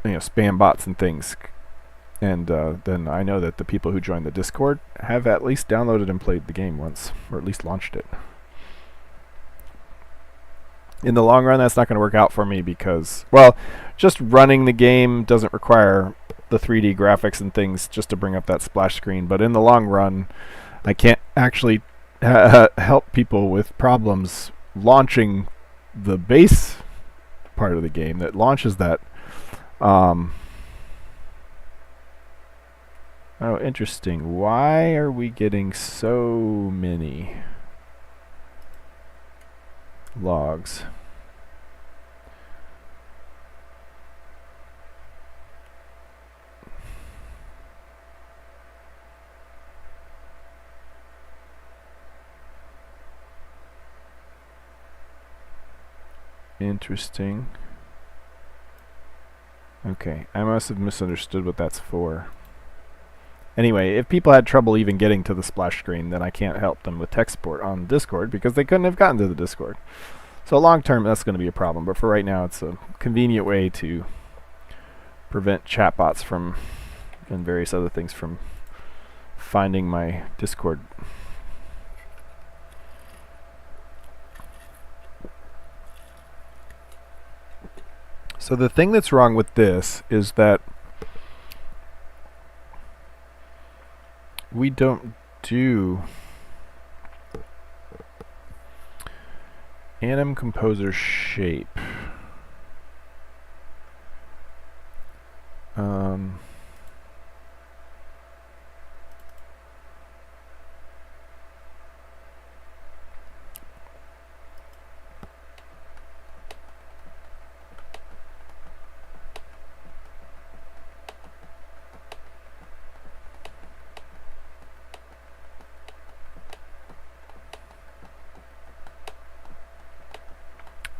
spam bots and things. And then I know that the people who join the Discord have at least downloaded and played the game once, or at least launched it. In the long run, that's not going to work out for me because, well, just running the game doesn't require the 3D graphics and things just to bring up that splash screen. But in the long run, I can't actually help people with problems launching the base part of the game that launches that. Oh, interesting. Why are we getting so many logs? Interesting. Okay, I must have misunderstood what that's for. Anyway, if people had trouble even getting to the splash screen, then I can't help them with tech support on Discord because they couldn't have gotten to the Discord. So long term, that's going to be a problem. But for right now, it's a convenient way to prevent chatbots from and various other things from finding my Discord. So the thing that's wrong with this is that we don't do anim composer shape.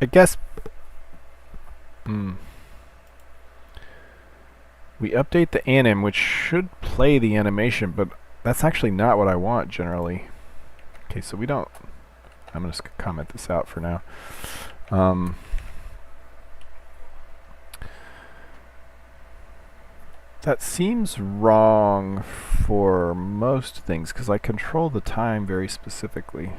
I guess we update the anim, which should play the animation, but that's actually not what I want generally. Okay, so we don't. I'm going to just comment this out for now. That seems wrong for most things because I control the time very specifically.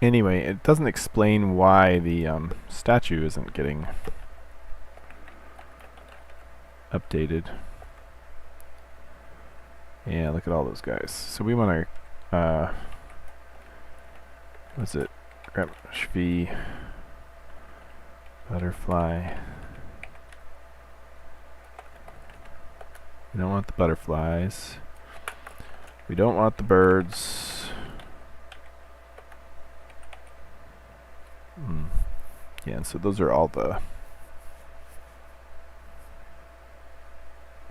Anyway, it doesn't explain why the statue isn't getting updated. Yeah, look at all those guys. So we want to, what's it? Grab shv butterfly. We don't want the butterflies. We don't want the birds. Yeah, and so those are all the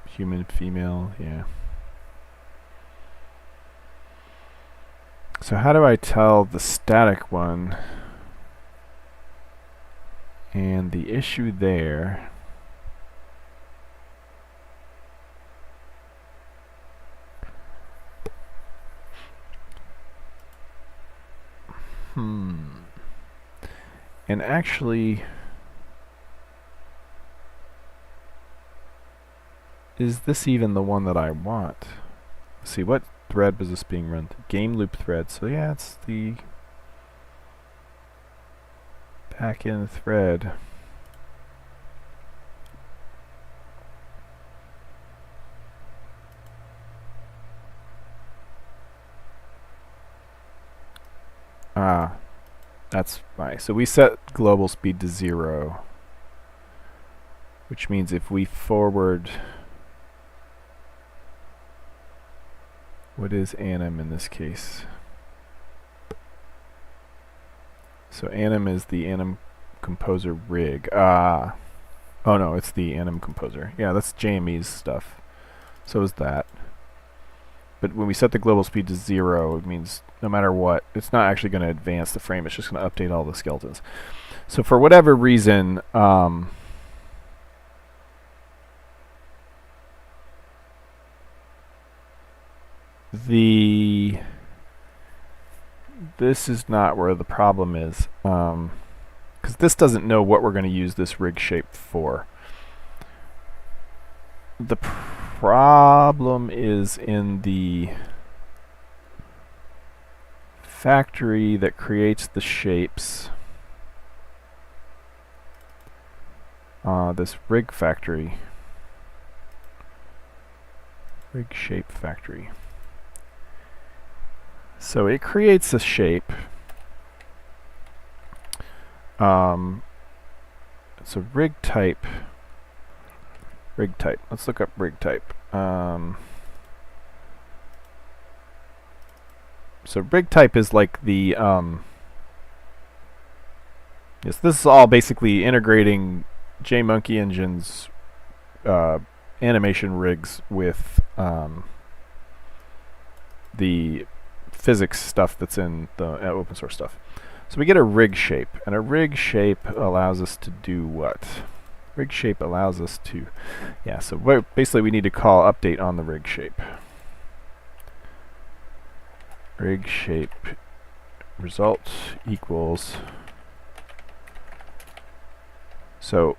human, female, yeah. So how do I tell the static one? And the issue there and actually, is this even the one that I want? Let's see, what thread was this being run? Game loop thread. So yeah, it's the backend thread. That's why. So we set global speed to 0, which means if we forward, what is anim in this case? So anim is the anim composer rig. Oh no, it's the anim composer. Yeah, that's JME's stuff. So is that. But when we set the global speed to 0, it means no matter what, it's not actually going to advance the frame. It's just going to update all the skeletons. So for whatever reason, this is not where the problem is, because this doesn't know what we're going to use this rig shape for. The problem is in the factory that creates the shapes. This rig factory. Rig shape factory. So it creates a shape. It's a rig type. Rig type. Let's look up rig type. So rig type is like the yes, this is all basically integrating JMonkey Engine's animation rigs with the physics stuff that's in the open source stuff. So we get a rig shape, and a rig shape allows us to do what? Rig shape allows us to, yeah, so basically we need to call update on the rig shape. Rig shape result equals, so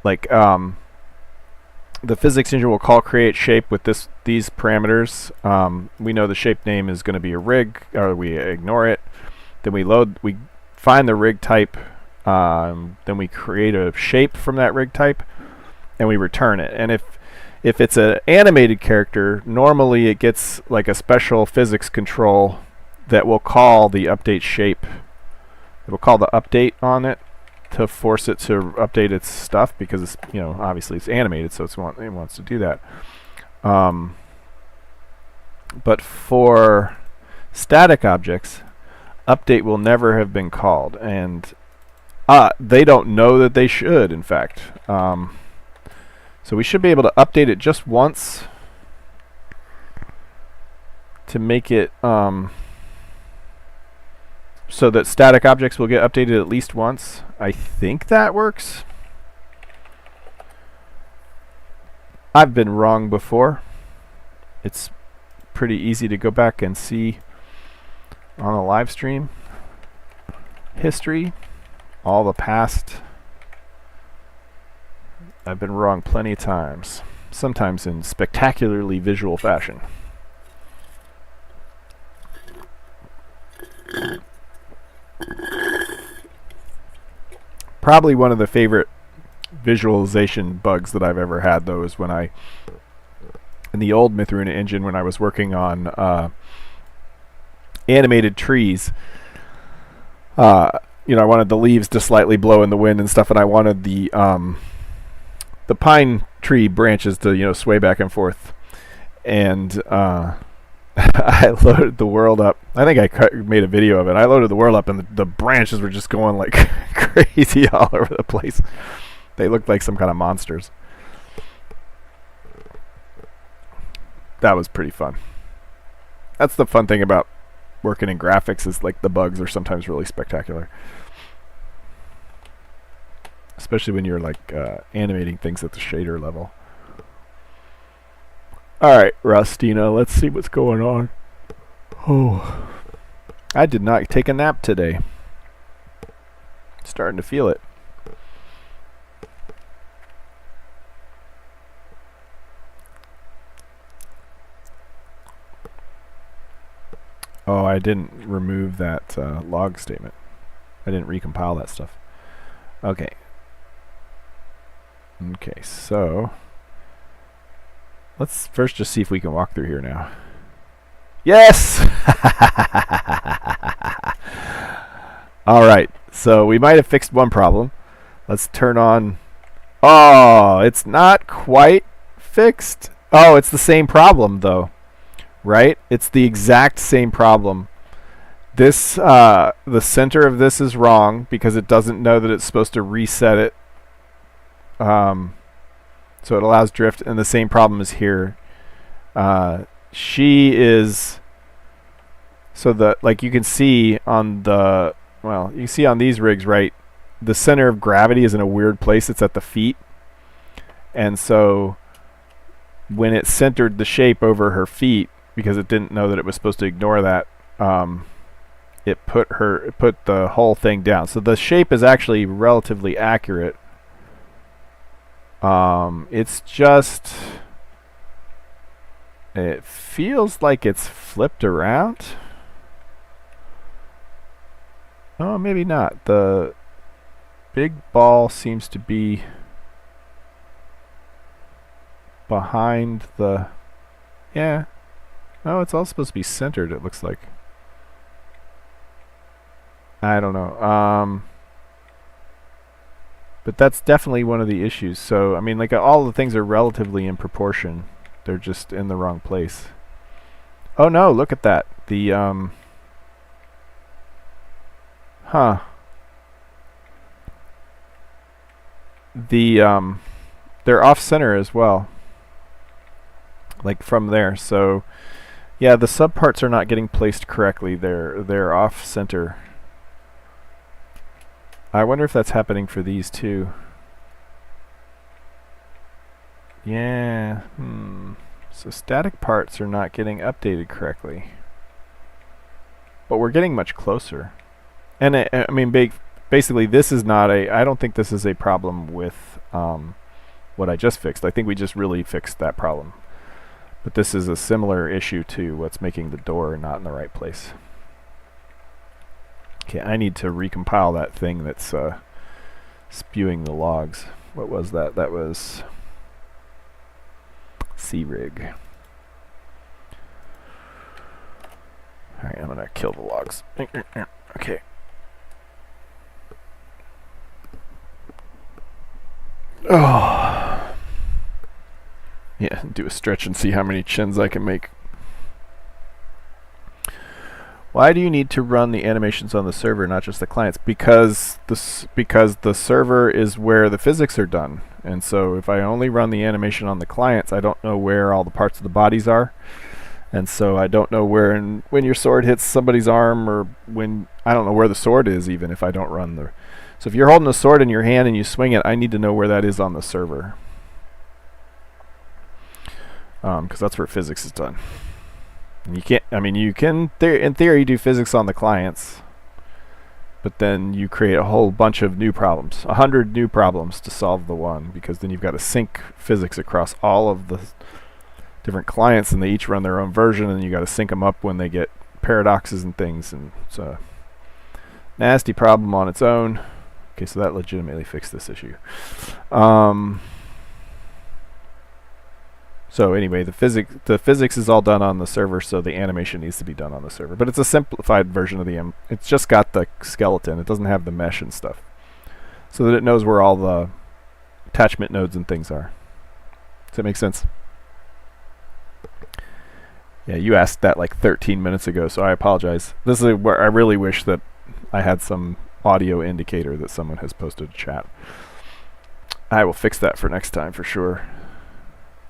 like the physics engine will call create shape with these parameters. We know the shape name is going to be a rig, or we ignore it. Then we find the rig type. Then we create a shape from that rig type, and we return it. And if it's an animated character, normally it gets like a special physics control that will call the update shape. It will call the update on it to force it to update its stuff, because it's, obviously it's animated, so it wants to do that. But for static objects, update will never have been called, and they don't know that they should, in fact. So we should be able to update it just once to make it so that static objects will get updated at least once. I think that works. I've been wrong before. It's pretty easy to go back and see on a live stream history, all the past. I've been wrong plenty of times, sometimes in spectacularly visual fashion. Probably one of the favorite visualization bugs that I've ever had, though, is when in the old Mythruna engine, when I was working on animated trees, I wanted the leaves to slightly blow in the wind and stuff, and I wanted the pine tree branches to, sway back and forth. And I loaded the world up. I think I made a video of it. I loaded the world up, and the branches were just going like crazy all over the place. They looked like some kind of monsters. That was pretty fun. That's the fun thing about working in graphics, is like the bugs are sometimes really spectacular. Especially when you're like animating things at the shader level. Alright, Rustina, let's see what's going on. Oh, I did not take a nap today. Starting to feel it. Oh, I didn't remove that log statement. I didn't recompile that stuff. Okay. Okay, so let's first just see if we can walk through here now. Yes! Alright, so we might have fixed one problem. Let's turn on... Oh, it's not quite fixed. Oh, it's the same problem, though. Right? It's the exact same problem. This, the center of this is wrong because it doesn't know that it's supposed to reset it. So it allows drift, and the same problem is here. She is... So like you can see on the... Well, you see on these rigs, right? The center of gravity is in a weird place. It's at the feet. And so when it centered the shape over her feet, because it didn't know that it was supposed to ignore that, it put the whole thing down. So the shape is actually relatively accurate. It's just... It feels like it's flipped around. Oh, maybe not. The big ball seems to be behind the... Yeah. Oh, it's all supposed to be centered, it looks like. I don't know. But that's definitely one of the issues. So, I mean, like, all the things are relatively in proportion. They're just in the wrong place. Oh, no, look at that. The, Huh. The, they're off-center as well. Like, from there. So, yeah, the subparts are not getting placed correctly. They're off-center. I wonder if that's happening for these too. Yeah. So static parts are not getting updated correctly. But we're getting much closer. And I mean, basically, this is not a... I don't think this is a problem with what I just fixed. I think we just really fixed that problem. But this is a similar issue to what's making the door not in the right place. Okay, I need to recompile that thing that's spewing the logs. What was that? That was C-rig. Alright, I'm gonna kill the logs. Okay. Oh. Yeah, do a stretch and see how many chins I can make. Why do you need to run the animations on the server, not just the clients? Because the server is where the physics are done. And so if I only run the animation on the clients, I don't know where all the parts of the bodies are. And so I don't know where, when your sword hits somebody's arm, or when, I don't know where the sword is even if I don't run the... So if you're holding a sword in your hand and you swing it, I need to know where that is on the server. Because that's where physics is done. And you can't, I mean, you can, in theory, do physics on the clients, but then you create a whole bunch of new problems, 100 new problems to solve the one, because then you've got to sync physics across all of the different clients, and they each run their own version, and you got to sync them up when they get paradoxes and things, and it's a nasty problem on its own. Okay, so that legitimately fixed this issue. So anyway, the physics is all done on the server, so the animation needs to be done on the server. But it's a simplified version of the it's just got the skeleton. It doesn't have the mesh and stuff, so that it knows where all the attachment nodes and things are. Does that make sense? Yeah, you asked that like 13 minutes ago, so I apologize. This is where I really wish that I had some audio indicator that someone has posted a chat. I will fix that for next time for sure.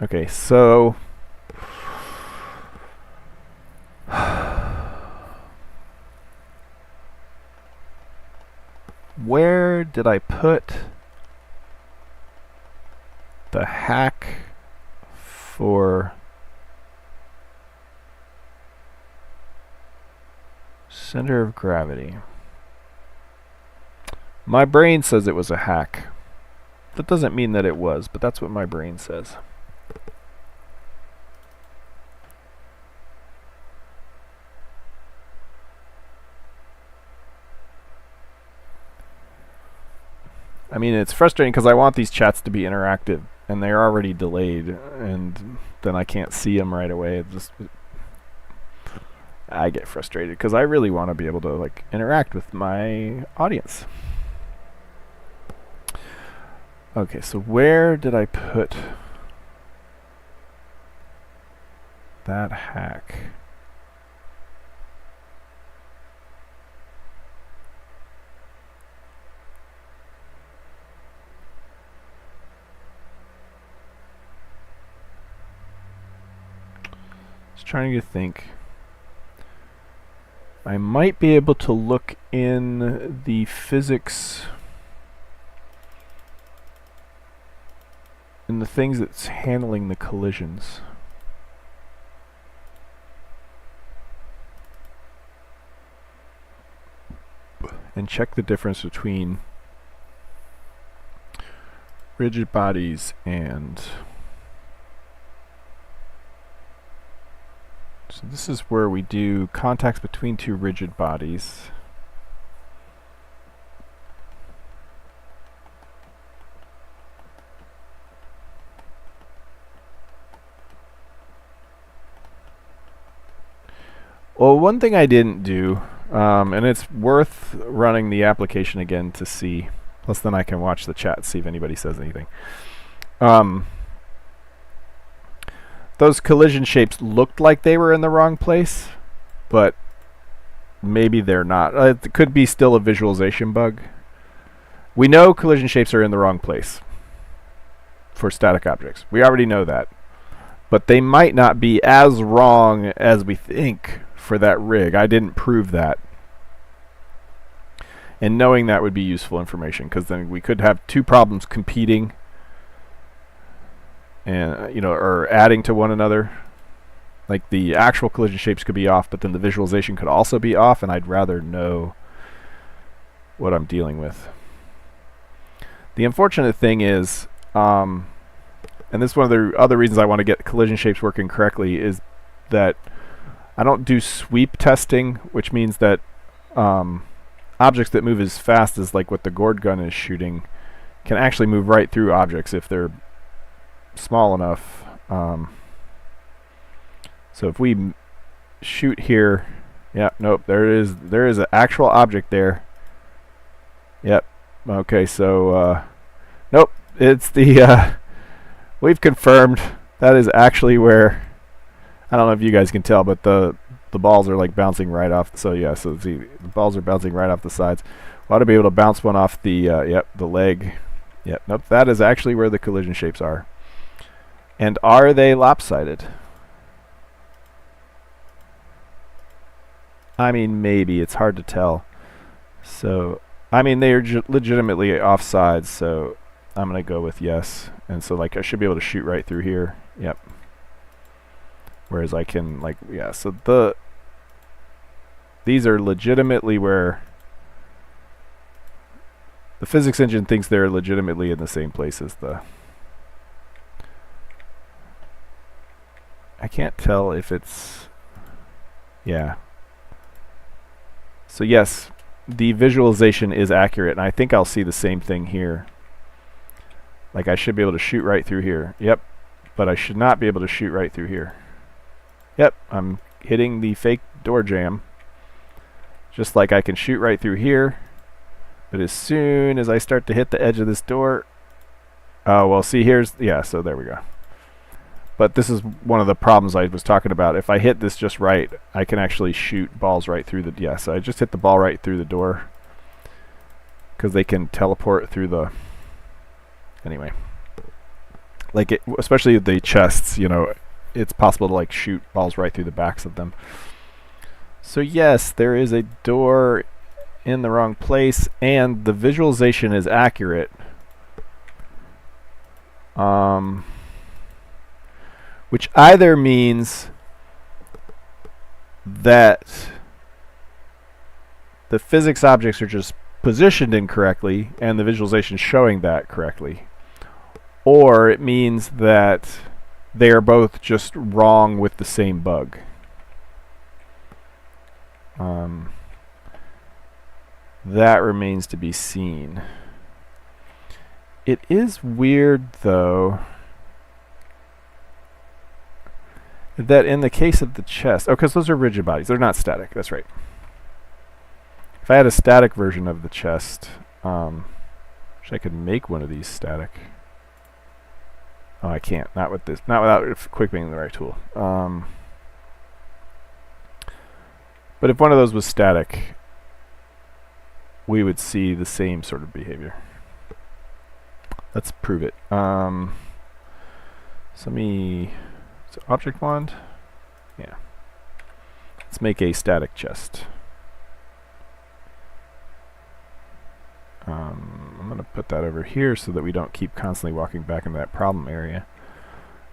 Okay, so where did I put the hack for center of gravity? My brain says it was a hack. That doesn't mean that it was, but that's what my brain says. I mean, it's frustrating because I want these chats to be interactive, and they're already delayed, and then I can't see them right away. I get frustrated because I really want to be able to like interact with my audience. Okay, so where did I put that hack? Just trying to think. I might be able to look in the physics, in the things that's handling the collisions. And check the difference between rigid bodies and... So this is where we do contacts between two rigid bodies. Well, one thing I didn't do, and it's worth running the application again to see, plus then I can watch the chat, see if anybody says anything. Those collision shapes looked like they were in the wrong place, but maybe they're not. It could be still a visualization bug. We know collision shapes are in the wrong place for static objects. We already know that. But they might not be as wrong as we think for that rig. I didn't prove that. And knowing that would be useful information, because then we could have two problems competing, and or adding to one another. Like the actual collision shapes could be off, but then the visualization could also be off, and I'd rather know what I'm dealing with. The unfortunate thing is, and this is one of the other reasons I want to get collision shapes working correctly, is that I don't do sweep testing, which means that objects that move as fast as like what the gourd gun is shooting can actually move right through objects if they're small enough. So if we shoot here, yeah, nope, there is an actual object there. Yep. Okay, so nope, it's the we've confirmed that is actually where, I don't know if you guys can tell, but the balls are like bouncing right off. So yeah, so see, the balls are bouncing right off the sides. We ought to be able to bounce one off the the leg. Yep, nope, that is actually where the collision shapes are. And are they lopsided? I mean, maybe. It's hard to tell. So, I mean, they are legitimately offsides, so I'm going to go with yes. And so, like, I should be able to shoot right through here. Yep. Whereas I can, like, yeah, so these are legitimately where the physics engine thinks they're legitimately in the same place as the... I can't tell if it's... Yeah. So yes, the visualization is accurate, and I think I'll see the same thing here. Like, I should be able to shoot right through here. Yep. But I should not be able to shoot right through here. Yep, I'm hitting the fake door jamb. Just like I can shoot right through here. But as soon as I start to hit the edge of this door... Oh, well, see, here's... Yeah, so there we go. But this is one of the problems I was talking about. If I hit this just right, I can actually shoot balls right through the... Yeah, so I just hit the ball right through the door. Because they can teleport through the... Anyway. Like, especially the chests, you know, it's possible to, like, shoot balls right through the backs of them. So yes, there is a door in the wrong place, and the visualization is accurate. Which either means that the physics objects are just positioned incorrectly and the visualization is showing that correctly, or it means that they are both just wrong with the same bug. That remains to be seen. It is weird, though, that in the case of the chest... Oh, because those are rigid bodies. They're not static. That's right. If I had a static version of the chest, wish I could make one of these static. Oh, I can't. Not with this. Not without quick being the right tool. But if one of those was static, we would see the same sort of behavior. Let's prove it. So let me... So object wand? Yeah. Let's make a static chest. I'm going to put that over here so that we don't keep constantly walking back into that problem area.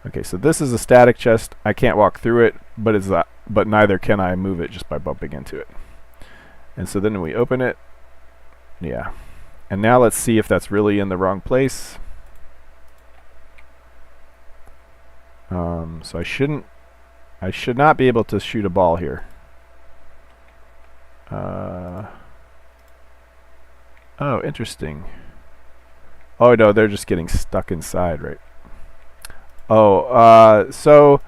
Okay, so this is a static chest. I can't walk through it, but neither can I move it just by bumping into it. And so then we open it. Yeah. And now let's see if that's really in the wrong place. So I should not be able to shoot a ball here. Oh, interesting. Oh no, they're just getting stuck inside, right? Oh, so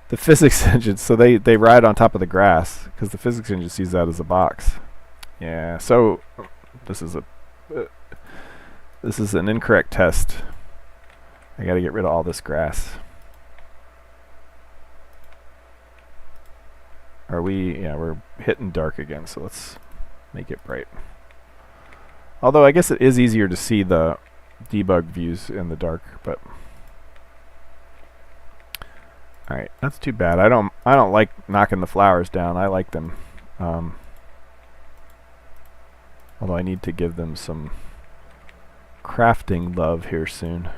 the physics engine, so they ride on top of the grass because the physics engine sees that as a box. Yeah, so this is an incorrect test. I got to get rid of all this grass. Are we? Yeah, we're hitting dark again, so let's make it bright. Although I guess it is easier to see the debug views in the dark, but all right, that's too bad. I don't like knocking the flowers down. I like them. Although I need to give them some crafting love here soon.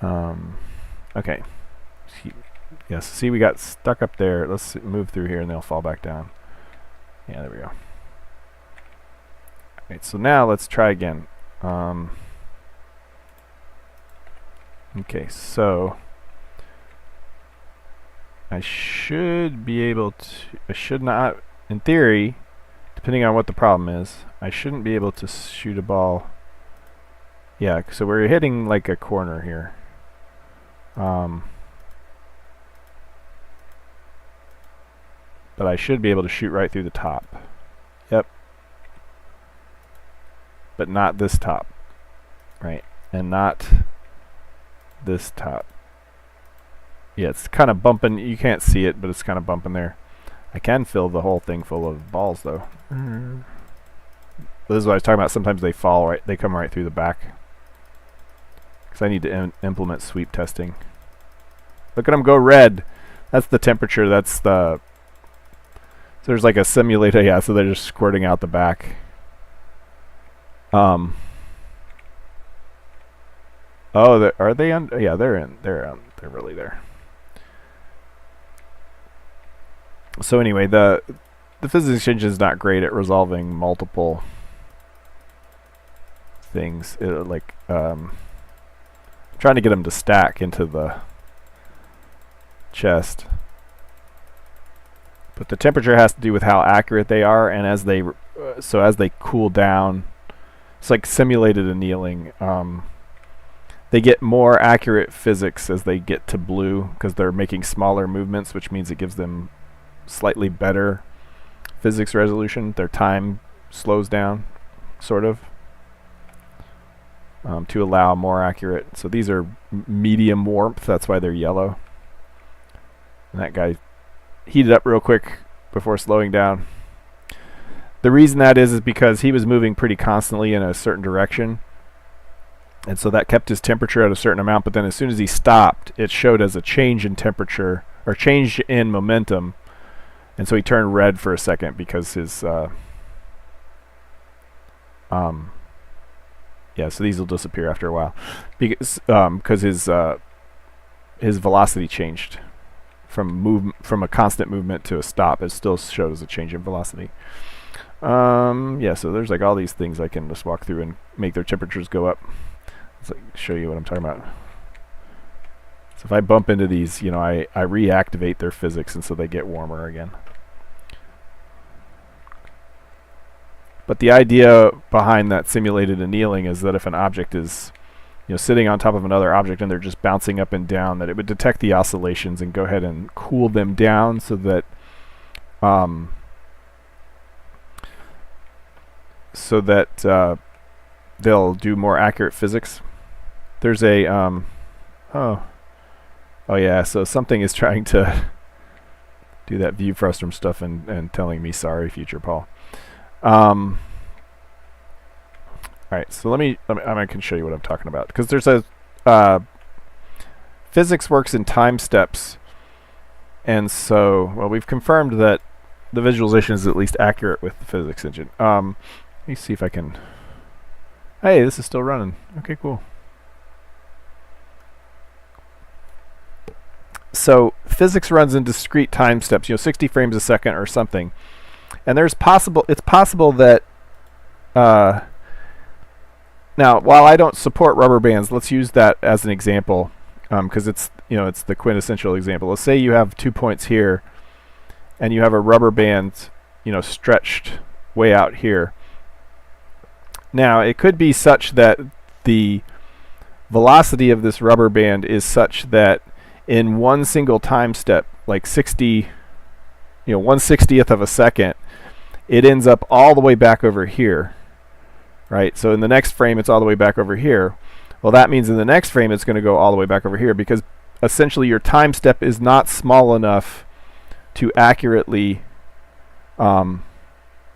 Okay. Yes, see, we got stuck up there. Let's move through here and they'll fall back down. Yeah, there we go. Alright, so now let's try again. Okay, so I should be able to, I should not, in theory, depending on what the problem is, I shouldn't be able to shoot a ball. Yeah, so we're hitting like a corner here. But I should be able to shoot right through the top. Yep. But not this top. Right. And not this top. Yeah, it's kind of bumping. You can't see it, but it's kind of bumping there. I can fill the whole thing full of balls, though. This is what I was talking about. Sometimes they fall right. They come right through the back. Because I need to implement sweep testing. Look at them go red. That's the temperature. That's the... So there's like a simulator. Yeah, so they're just squirting out the back. Oh, are they on? Yeah, they're in. They're really there. So anyway, the physics engine is not great at resolving multiple things. Trying to get them to stack into the chest. But the temperature has to do with how accurate they are, and as they cool down, it's like simulated annealing. They get more accurate physics as they get to blue because they're making smaller movements, which means it gives them slightly better physics resolution. Their time slows down, sort of, to allow more accurate. So these are medium warmth. That's why they're yellow. And that guy heated up real quick before slowing down. The reason that is because he was moving pretty constantly in a certain direction, and so that kept his temperature at a certain amount, but then as soon as he stopped, it showed as a change in temperature, or change in momentum, and so he turned red for a second because his yeah, so these will disappear after a while because his velocity changed from a constant movement to a stop. It still showed as a change in velocity. Yeah, so there's like all these things I can just walk through and make their temperatures go up. Let's show you what I'm talking about. So if I bump into these, you know, I reactivate their physics, and so they get warmer again. But the idea behind that simulated annealing is that if an object is, you know, sitting on top of another object and they're just bouncing up and down, that it would detect the oscillations and go ahead and cool them down so that they'll do more accurate physics. There's a oh yeah, so something is trying to do that view frustum stuff and telling me sorry, future Paul. Alright, so I can show you what I'm talking about, because there's a physics works in time steps, and so, well, we've confirmed that the visualization is at least accurate with the physics engine. Let me see if I can... Hey, this is still running. Okay, cool. So physics runs in discrete time steps, you know, 60 frames a second or something. And it's possible that now, while I don't support rubber bands, let's use that as an example, because it's the quintessential example. Let's say you have 2 points here, and you have a rubber band, you know, stretched way out here. Now, it could be such that the velocity of this rubber band is such that in one single time step, like 1/60th of a second, it ends up all the way back over here, right? So in the next frame, it's all the way back over here. Well, that means in the next frame, it's going to go all the way back over here, because essentially your time step is not small enough to accurately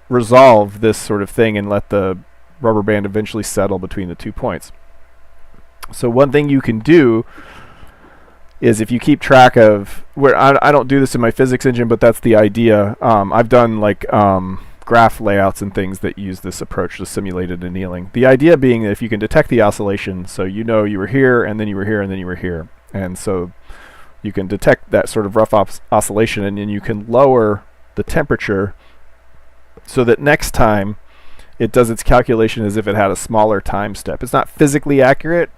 resolve this sort of thing and let the rubber band eventually settle between the 2 points. So one thing you can do is, if you keep track of where I don't do this in my physics engine, but that's the idea. I've done like graph layouts and things that use this approach to simulated annealing. The idea being that if you can detect the oscillation, so you know you were here, and then you were here, and then you were here, and so you can detect that sort of rough oscillation, and then you can lower the temperature so that next time it does its calculation as if it had a smaller time step. It's not physically accurate,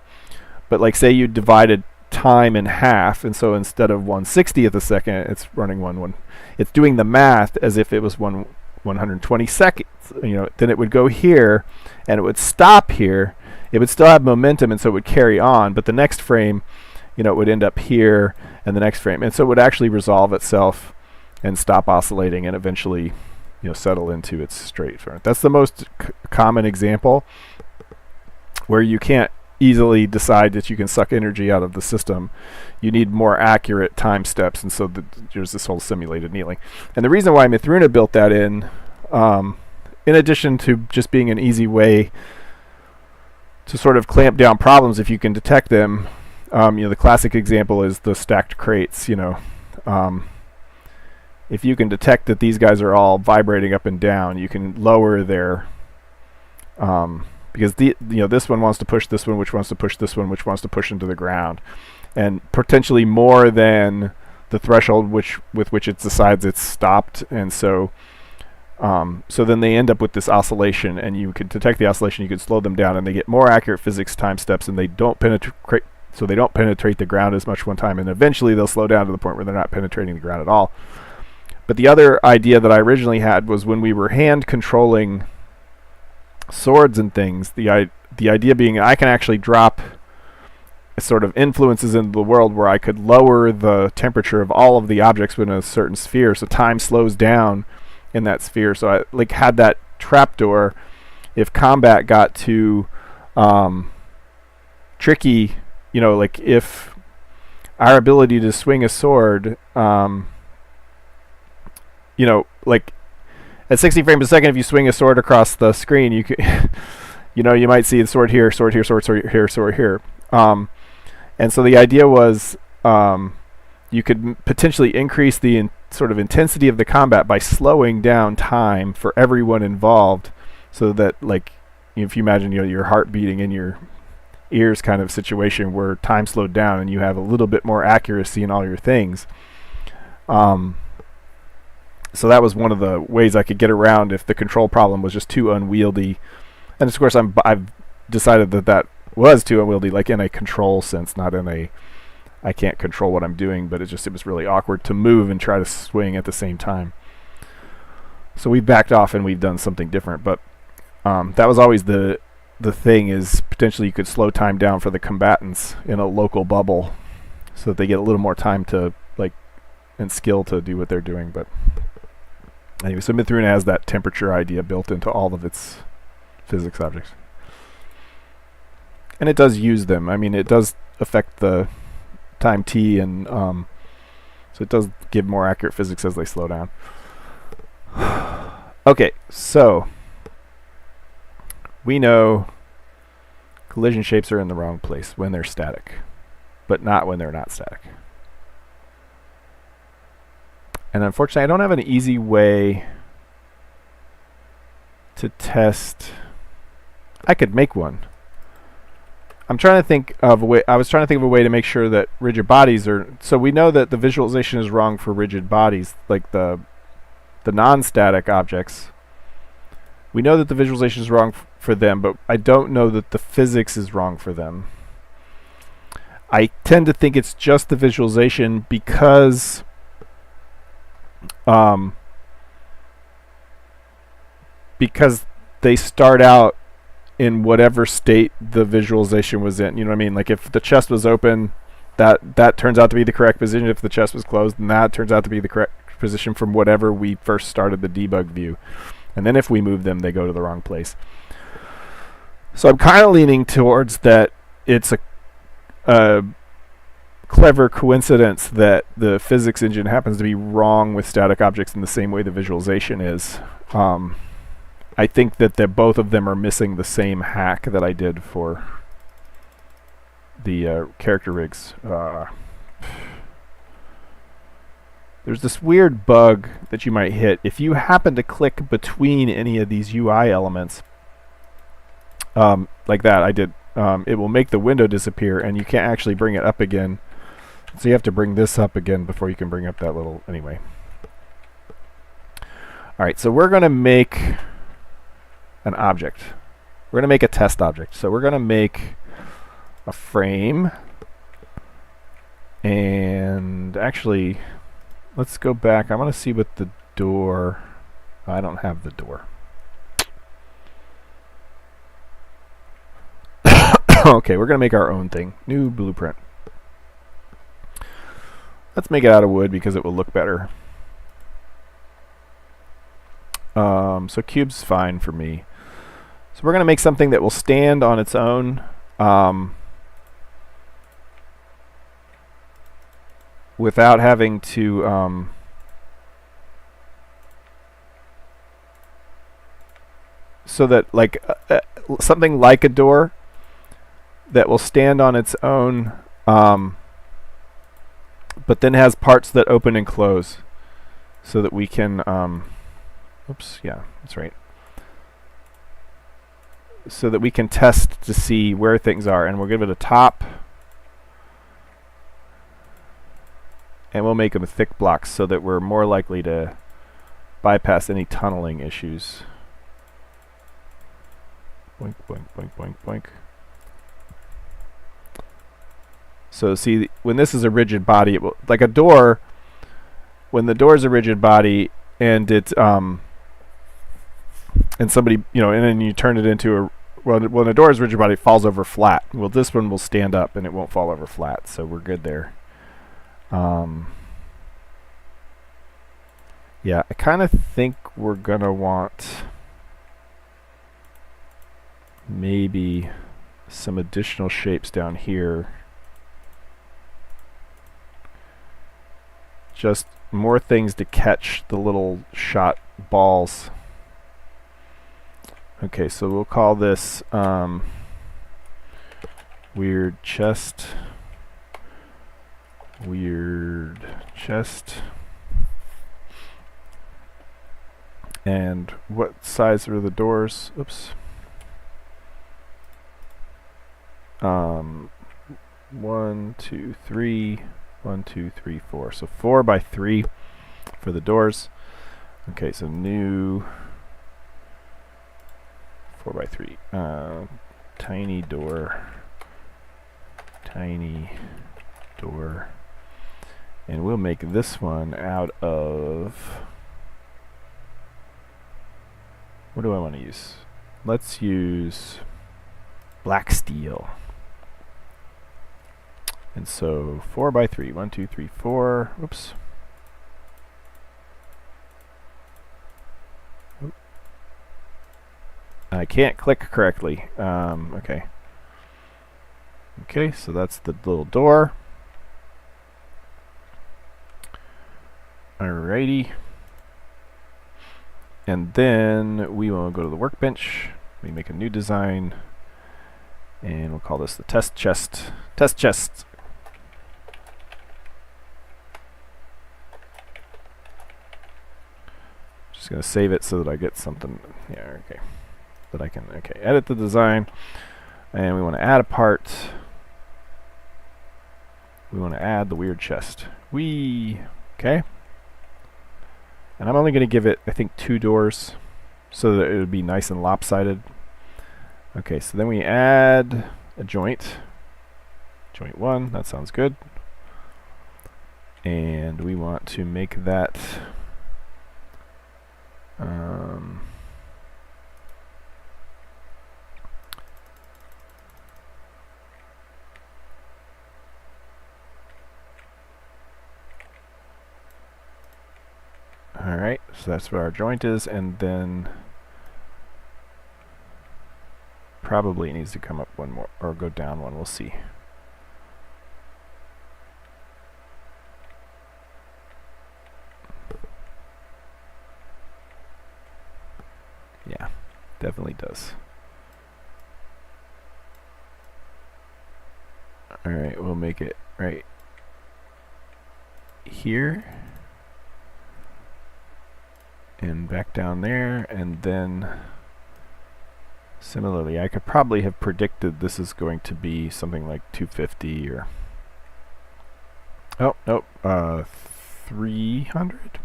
But like say you divided time in half, and so instead of 1/60th a second, it's running it's doing the math as if it was 120 seconds. Then it would go here, and it would stop here. It would still have momentum, and so it would carry on. But the next frame, it would end up here, and the next frame, and so it would actually resolve itself and stop oscillating, and eventually, settle into its straight frame. That's the most common example where you can't easily decide that you can suck energy out of the system. You need more accurate time steps, and so there's this whole simulated annealing. And the reason why Mythruna built that in addition to just being an easy way to sort of clamp down problems if you can detect them, the classic example is the stacked crates. If you can detect that these guys are all vibrating up and down, you can lower their because this one wants to push this one, which wants to push this one, which wants to push into the ground, and potentially more than the threshold with which it decides it's stopped. And so then they end up with this oscillation, and you could detect the oscillation, you could slow them down, and they get more accurate physics time steps, and they don't penetrate the ground as much one time, and eventually they'll slow down to the point where they're not penetrating the ground at all. But the other idea that I originally had was when we were hand controlling swords and things, the idea being I can actually drop sort of influences into the world where I could lower the temperature of all of the objects within a certain sphere, so time slows down in that sphere. So I had that trapdoor. If combat got too tricky, if our ability to swing a sword, at 60 frames a second, if you swing a sword across the screen, you could, you might see the sword here, sword here, sword here, sword here. And so the idea was you could potentially increase the sort of intensity of the combat by slowing down time for everyone involved, so that if you imagine your heart beating in your ears kind of situation where time slowed down and you have a little bit more accuracy in all your things. So that was one of the ways I could get around if the control problem was just too unwieldy. And of course I've decided that was too unwieldy, in a control sense, not in a I can't control what I'm doing, but it was really awkward to move and try to swing at the same time. So we've backed off and we've done something different, but that was always the thing, is potentially you could slow time down for the combatants in a local bubble so that they get a little more time to and skill to do what they're doing. But anyway, so Mythruna has that temperature idea built into all of its physics objects. And it does use them. I mean, it does affect the time t, and so it does give more accurate physics as they slow down. Okay, so we know collision shapes are in the wrong place when they're static, but not when they're not static. And unfortunately, I don't have an easy way to test. I could make one. I'm trying to think of a way. I was trying to think of a way to make sure that rigid bodies are. So we know that the visualization is wrong for rigid bodies, like the non-static objects. We know that the visualization is wrong for them, but I don't know that the physics is wrong for them. I tend to think it's just the visualization because they start out in whatever state the visualization was in. You know what I mean? Like if the chest was open, that turns out to be the correct position. If the chest was closed, then that turns out to be the correct position from whatever we first started the debug view. And then if we move them, they go to the wrong place. So I'm kind of leaning towards that it's a clever coincidence that the physics engine happens to be wrong with static objects in the same way the visualization is. I think that both of them are missing the same hack that I did for the character rigs. There's this weird bug that you might hit. If you happen to click between any of these UI elements, like that I did, it will make the window disappear and you can't actually bring it up again. So you have to bring this up again before you can bring up that little, anyway. Alright, so we're going to make an object. We're going to make a test object. So we're going to make a frame. And actually, let's go back. I want to see what the door... I don't have the door. Okay, we're going to make our own thing. New blueprint. Let's make it out of wood because it will look better. So cube's fine for me. So we're going to make something that will stand on its own. Without having to so that like something like a door that will stand on its own, but then has parts that open and close so that we can oops, yeah, that's right, so that we can test to see where things are. And we'll give it a top, and we'll make them thick blocks so that we're more likely to bypass any tunneling issues. Boink, boink, boink, boink, boink. So see, when this is a rigid body, it will, like a door, when the door is a rigid body and it's and somebody, you know, and then you turn it into a, well, when a door is rigid body, it falls over flat. Well, this one will stand up and it won't fall over flat, so we're good there. Yeah, I kind of think we're gonna want maybe some additional shapes down here. Just more things to catch the little shot balls. Okay, so we'll call this weird chest. Weird chest. And what size are the doors? Oops. 1, 2, 3. 1, 2, 3, 4. So 4 by 3 for the doors. Okay, so new 4 by 3. Tiny door. Tiny door. And we'll make this one out of... What do I want to use? Let's use black steel. And so 4 by 3. 1, 2, 3, 4. Oops. Oop. I can't click correctly. Okay. Okay, so that's the little door. Alrighty. And then we will go to the workbench. We make a new design. And we'll call this the test chest. Test chest. Just going to save it so that I get something. Yeah, okay. That I can, okay, edit the design. And we want to add a part. We want to add the weird chest. Okay. And I'm only going to give it, I think, 2 doors so that it would be nice and lopsided. Okay, so then we add a joint. Joint 1, that sounds good. And we want to make that alright, so that's where our joint is, and then probably it needs to come up one more, or go down one, we'll see. Yeah, definitely does. Alright, we'll make it right here. And back down there, and then similarly, I could probably have predicted this is going to be something like 250 or... Oh, nope, 300?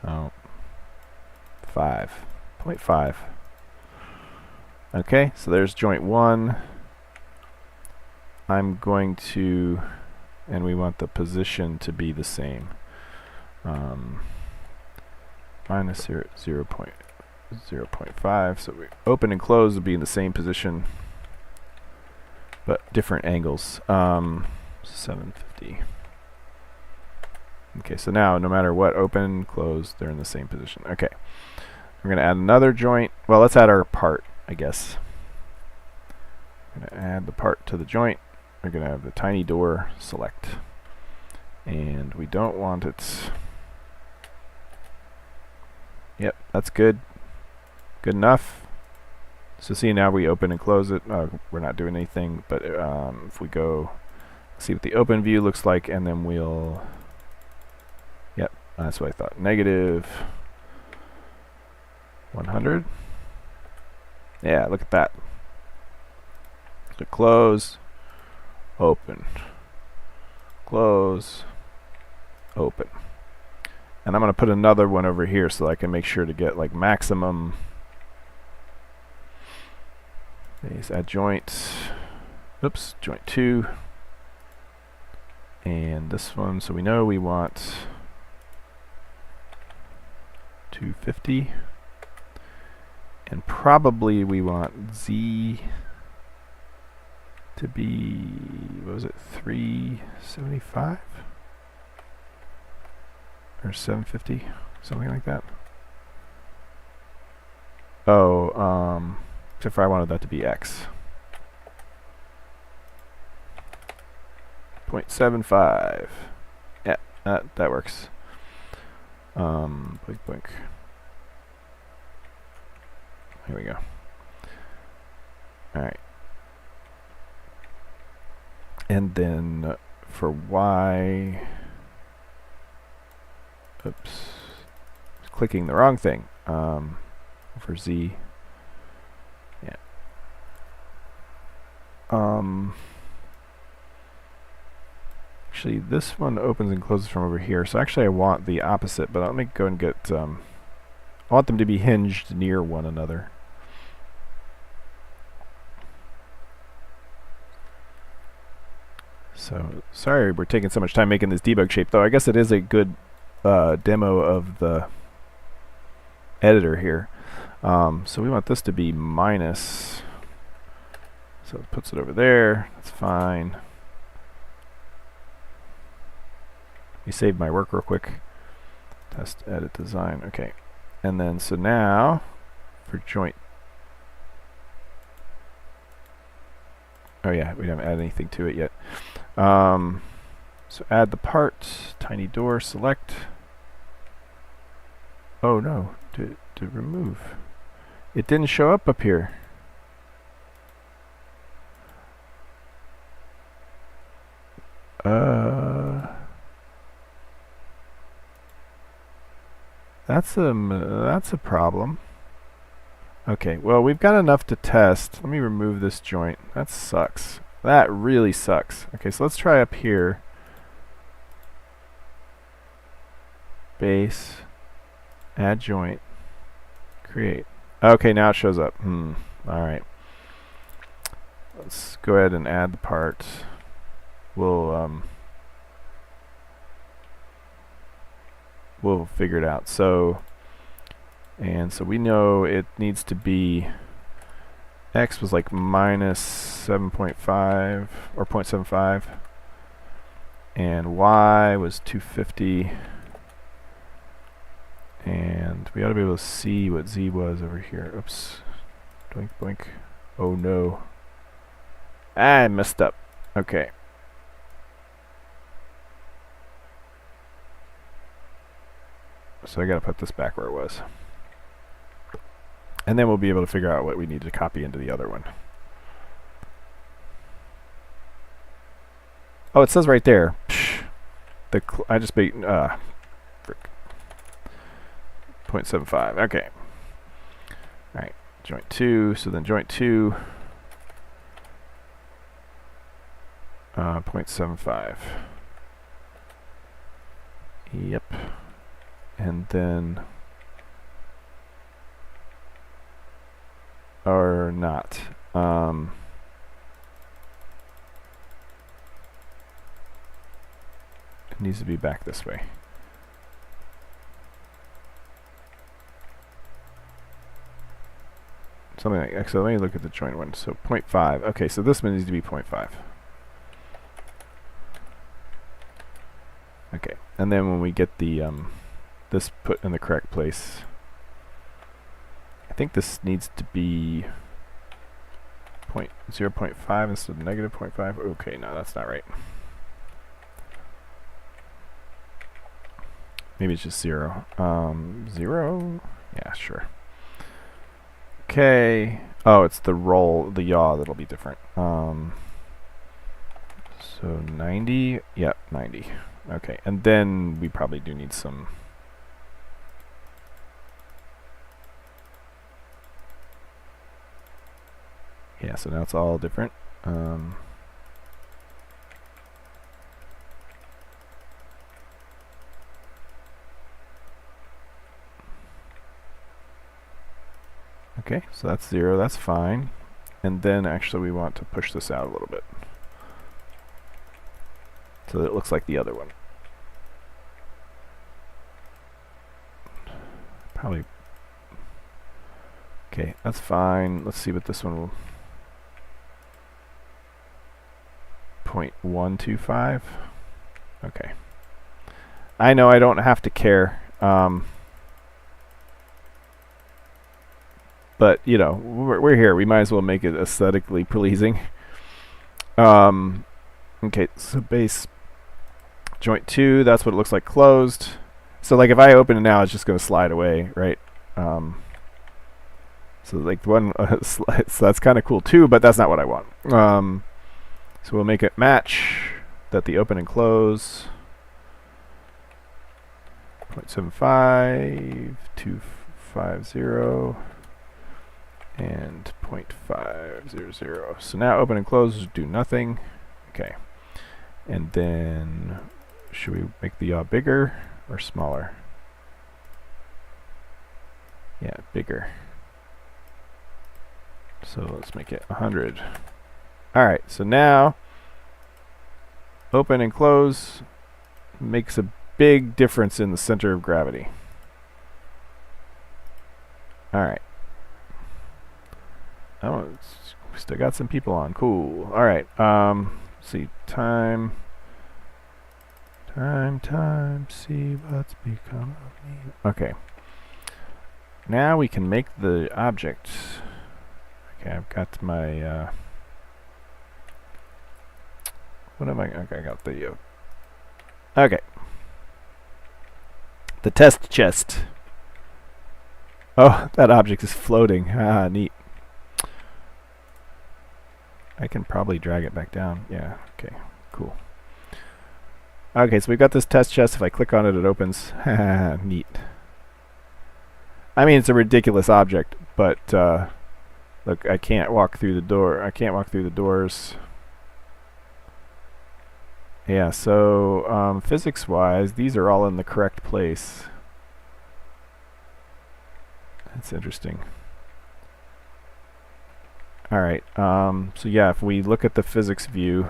Oh, 5.5. Okay, so there's joint 1, I'm going to, and we want the position to be the same. Minus 0.5, so we open and close will be in the same position, but different angles. 750. Okay, so now no matter what, open, close, they're in the same position. Okay, we're going to add another joint. Well, let's add our part, I guess. I'm going to add the part to the joint. We're going to have the tiny door select, and we don't want it. Yep, that's good. Good enough. So see, now we open and close it. We're not doing anything, but if we go see what the open view looks like, and then we'll, yep, that's what I thought. Negative 100. Yeah, look at that. So close, open, close, open. And I'm going to put another one over here so I can make sure to get like maximum. Base, add joint. Oops, joint 2. And this one, so we know we want 250. And probably we want Z to be, what was it, 375? Or 750, something like that. Oh, except for I wanted that to be X. 0.75. Yeah, that works. Blink, blink. Here we go. All right. And then for Y, oops, clicking the wrong thing. For Z, yeah. Actually, this one opens and closes from over here. So actually, I want the opposite. But let me go and get. I want them to be hinged near one another. So sorry, we're taking so much time making this debug shape, though. I guess it is a good demo of the editor here. So we want this to be minus, so it puts it over there. That's fine. Let me save my work real quick. Test, edit, design. Okay, and then so now for joint. Oh yeah, we haven't added anything to it yet. So add the part, tiny door, select. Oh no, to remove. It didn't show up here. That's a problem. Okay, well we've got enough to test. Let me remove this joint. That sucks. That really sucks. Okay, so let's try up here. Base, add joint, create. Okay, now it shows up. Alright. Let's go ahead and add the part. We'll figure it out. So we know it needs to be, X was like minus 7.5 or 0.75, and Y was 250, and we ought to be able to see what Z was over here. Oops, blink, blink. Oh no, I messed up. Okay. So I gotta put this back where it was. And then we'll be able to figure out what we need to copy into the other one. Oh, it says right there. Psh, I just made 0.75. Okay. All right. Joint 2. So then joint 2. 0.75. Yep. And then, or not. needs to be back this way. Something like, so let me look at the joint one. So 0.5. Okay, so this one needs to be 0.5. Okay, and then when we get the this put in the correct place, I think this needs to be 0.5 instead of negative 0.5. Okay, no, that's not right. Maybe it's just 0. 0? Yeah, sure. Okay. Oh, it's the roll, the yaw that'll be different. So 90. Yep, 90. Okay, and then we probably do need some. Yeah, so now it's all different. Okay, so that's 0, that's fine. And then actually we want to push this out a little bit, so that it looks like the other one. Probably. Okay, that's fine. Let's see what this one will. 0.125. Okay. I know I don't have to care. But, you know, we're here. We might as well make it aesthetically pleasing. Okay, so base joint 2, that's what it looks like closed. So, like, if I open it now, it's just going to slide away, right? So, like, one so that's kind of cool, too, but that's not what I want. So we'll make it match that the open and close. 0.75, 250, and 0.500. So now open and close do nothing. Okay. And then should we make the yaw bigger or smaller? Yeah, bigger. So let's make it 100. Alright, so now open and close makes a big difference in the center of gravity. Alright. Oh, we still got some people on. Cool. Alright, let's see. Time, see what's become of me. Okay. Now we can make the object. Okay, I've got my, what am I? Okay, I got the. Okay. The test chest. Oh, that object is floating. Ah, neat. I can probably drag it back down. Yeah, okay, cool. Okay, so we've got this test chest. If I click on it, it opens. Neat. I mean, it's a ridiculous object, but look, I can't walk through the door. I can't walk through the doors. Yeah, so physics-wise, these are all in the correct place. That's interesting. Alright, so yeah, if we look at the physics view,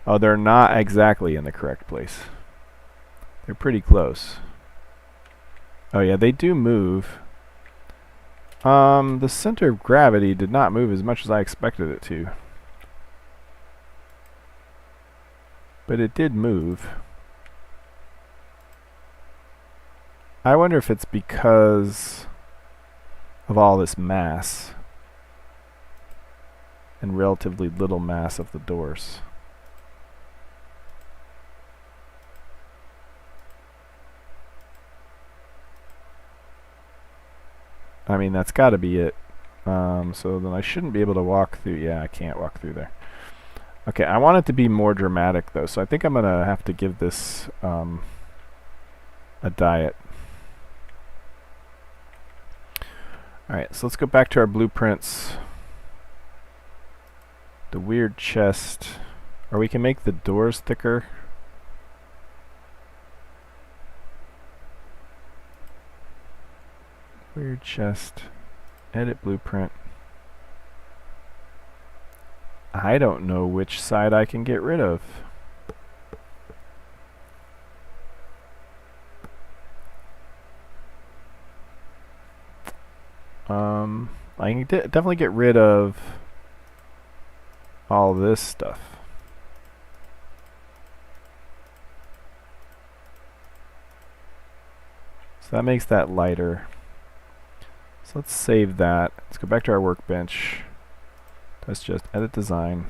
oh, they're not exactly in the correct place. They're pretty close. Oh yeah, they do move. The center of gravity did not move as much as I expected it to. But it did move. I wonder if it's because of all this mass and relatively little mass of the doors. I mean, that's got to be it. So then I shouldn't be able to walk through. Yeah, I can't walk through there. Okay, I want it to be more dramatic though, so I think I'm gonna have to give this a diet. Alright, so let's go back to our blueprints. The weird chest. Or we can make the doors thicker. Weird chest. Edit blueprint. I don't know which side I can get rid of. I can definitely get rid of all this stuff. So that makes that lighter. So let's save that. Let's go back to our workbench. Let's just edit design.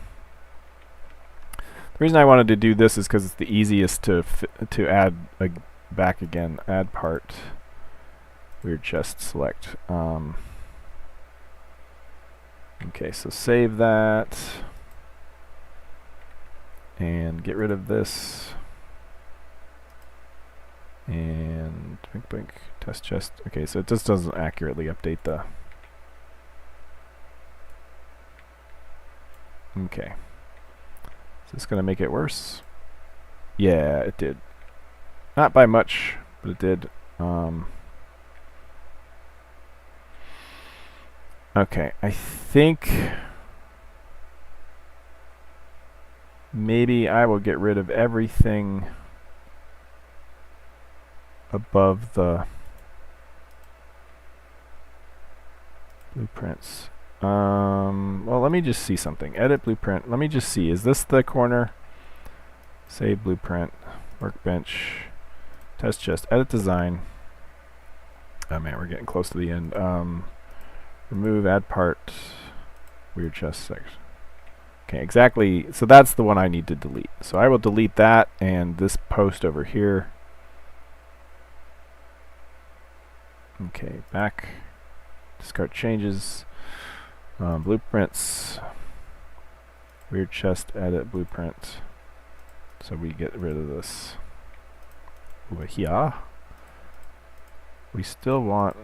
The reason I wanted to do this is because it's the easiest to add back again. Add part. Weird chest select. Okay, so save that. And get rid of this. And blink blink test chest. Okay, so it just doesn't accurately update the. Okay. Is this going to make it worse? Yeah, it did. Not by much, but it did. Okay, I think maybe I will get rid of everything above the blueprints. Well, let me just see something. Edit blueprint. Let me just see. Is this the corner? Save blueprint. Workbench. Test chest. Edit design. Oh man, we're getting close to the end. Remove, add part. Weird chest section. Okay, exactly. So that's the one I need to delete. So I will delete that and this post over here. Okay, back. Discard changes. Blueprints. Weird chest, edit blueprint. So we get rid of this over here. We still want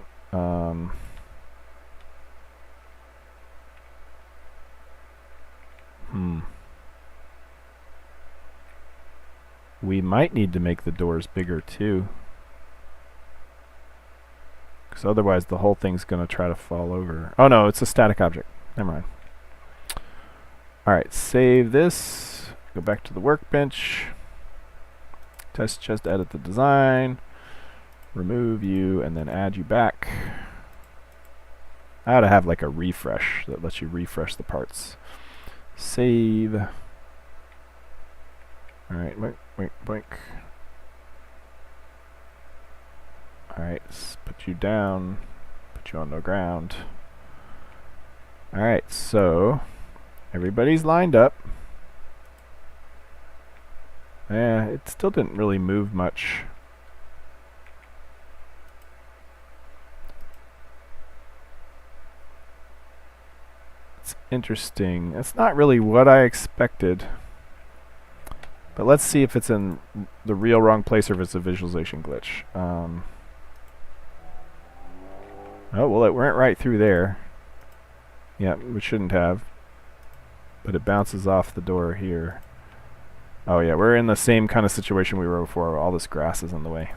we might need to make the doors bigger too, because otherwise the whole thing's going to try to fall over. Oh no, it's a static object. Never mind. Alright, save this. Go back to the workbench. Test chest, edit the design. Remove you, and then add you back. I ought to have like a refresh that lets you refresh the parts. Save. Alright, blink. Alright, put you down. Put you on the ground. Alright, so everybody's lined up. Yeah, it still didn't really move much. It's interesting. It's not really what I expected. But let's see if it's in the real wrong place or if it's a visualization glitch. Oh, well, it went right through there. Yeah, we shouldn't have. But it bounces off the door here. Oh yeah, we're in the same kind of situation we were before. All this grass is in the way.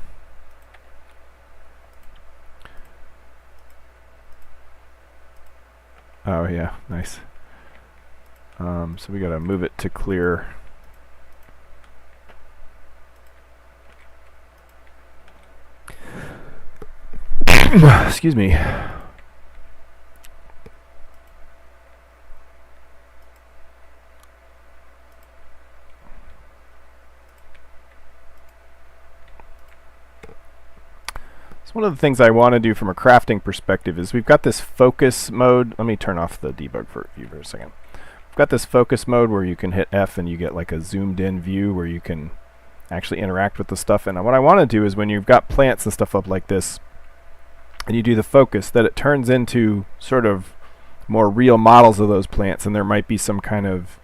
Oh yeah, nice. So we gotta move it to clear. Excuse me. So one of the things I want to do from a crafting perspective is we've got this focus mode. Let me turn off the debug view for a second. We've got this focus mode where you can hit F and you get like a zoomed in view where you can actually interact with the stuff. And what I want to do is when you've got plants and stuff up like this and you do the focus, that it turns into sort of more real models of those plants, and there might be some kind of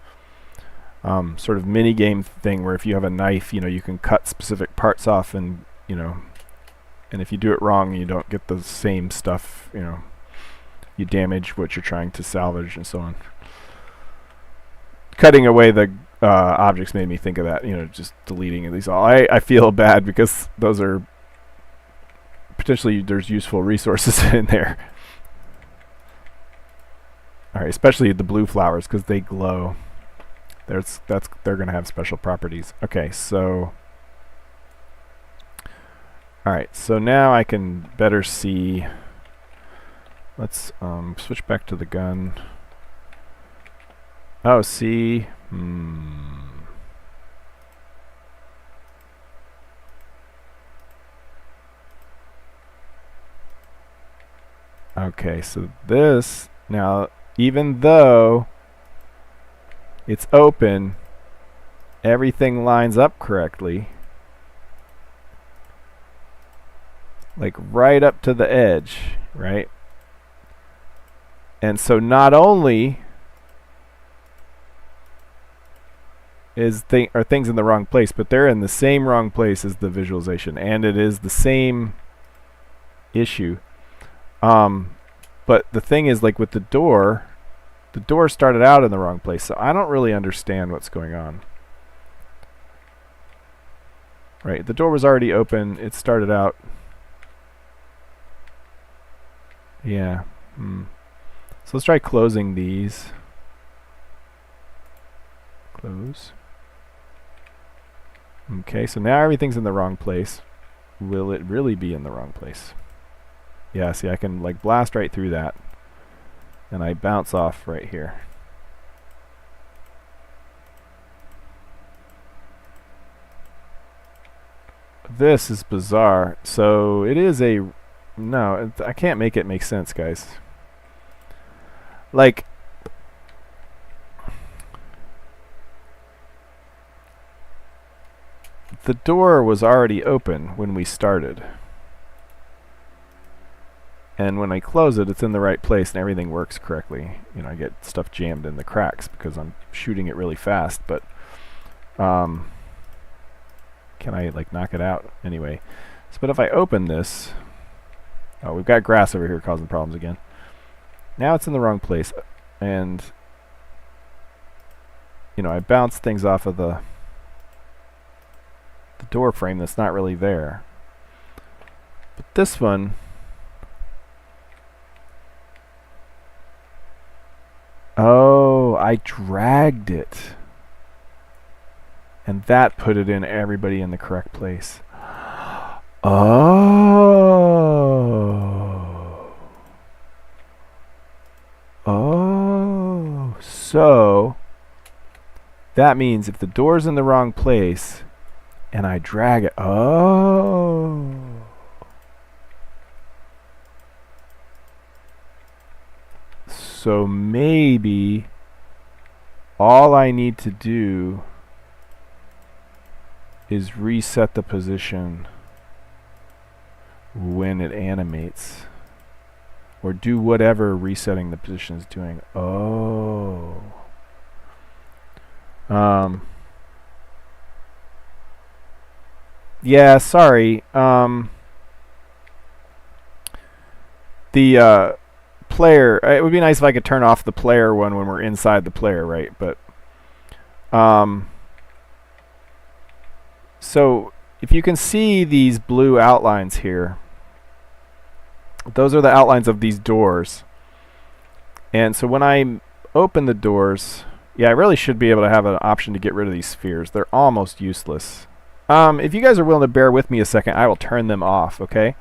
sort of mini game thing where if you have a knife, you can cut specific parts off, and and if you do it wrong, you don't get the same stuff. You damage what you're trying to salvage and so on. Cutting away the objects made me think of that. Just deleting these all. I feel bad because those are potentially there's useful resources in there. All right, especially the blue flowers because they glow. They're going to have special properties. Okay, so all right, so now I can better see Let's switch back to the gun. Oh, see. Okay, so this, now, even though it's open, everything lines up correctly. Like right up to the edge, right? And so not only are things in the wrong place, but they're in the same wrong place as the visualization, and it is the same issue. But the thing is, like with the door started out in the wrong place, so I don't really understand what's going on. Right, the door was already open, it started out. Yeah. So let's try closing these. Close. Okay, so now everything's in the wrong place. Will it really be in the wrong place? Yeah, see, I can like blast right through that. And I bounce off right here. This is bizarre. So it is a... No, I can't make it make sense, guys. Like... The door was already open when we started. And when I close it, it's in the right place and everything works correctly. You know, I get stuff jammed in the cracks because I'm shooting it really fast, but can I like knock it out? Anyway, so, but if I open this, oh, we've got grass over here causing problems again. Now it's in the wrong place, and you know, I bounce things off of the door frame that's not really there. But this one, oh, I dragged it. And that put it in everybody in the correct place. Oh. Oh. So, that means if the door's in the wrong place, and I drag it, oh. So maybe all I need to do is reset the position when it animates, or do whatever resetting the position is doing. Oh. Yeah, sorry. The player, it would be nice if I could turn off the player one when we're inside the player, right? But so if you can see these blue outlines here, those are the outlines of these doors. And so when I open the doors, yeah, I really should be able to have an option to get rid of these spheres. They're almost useless. If you guys are willing to bear with me a second, I will turn them off, okay?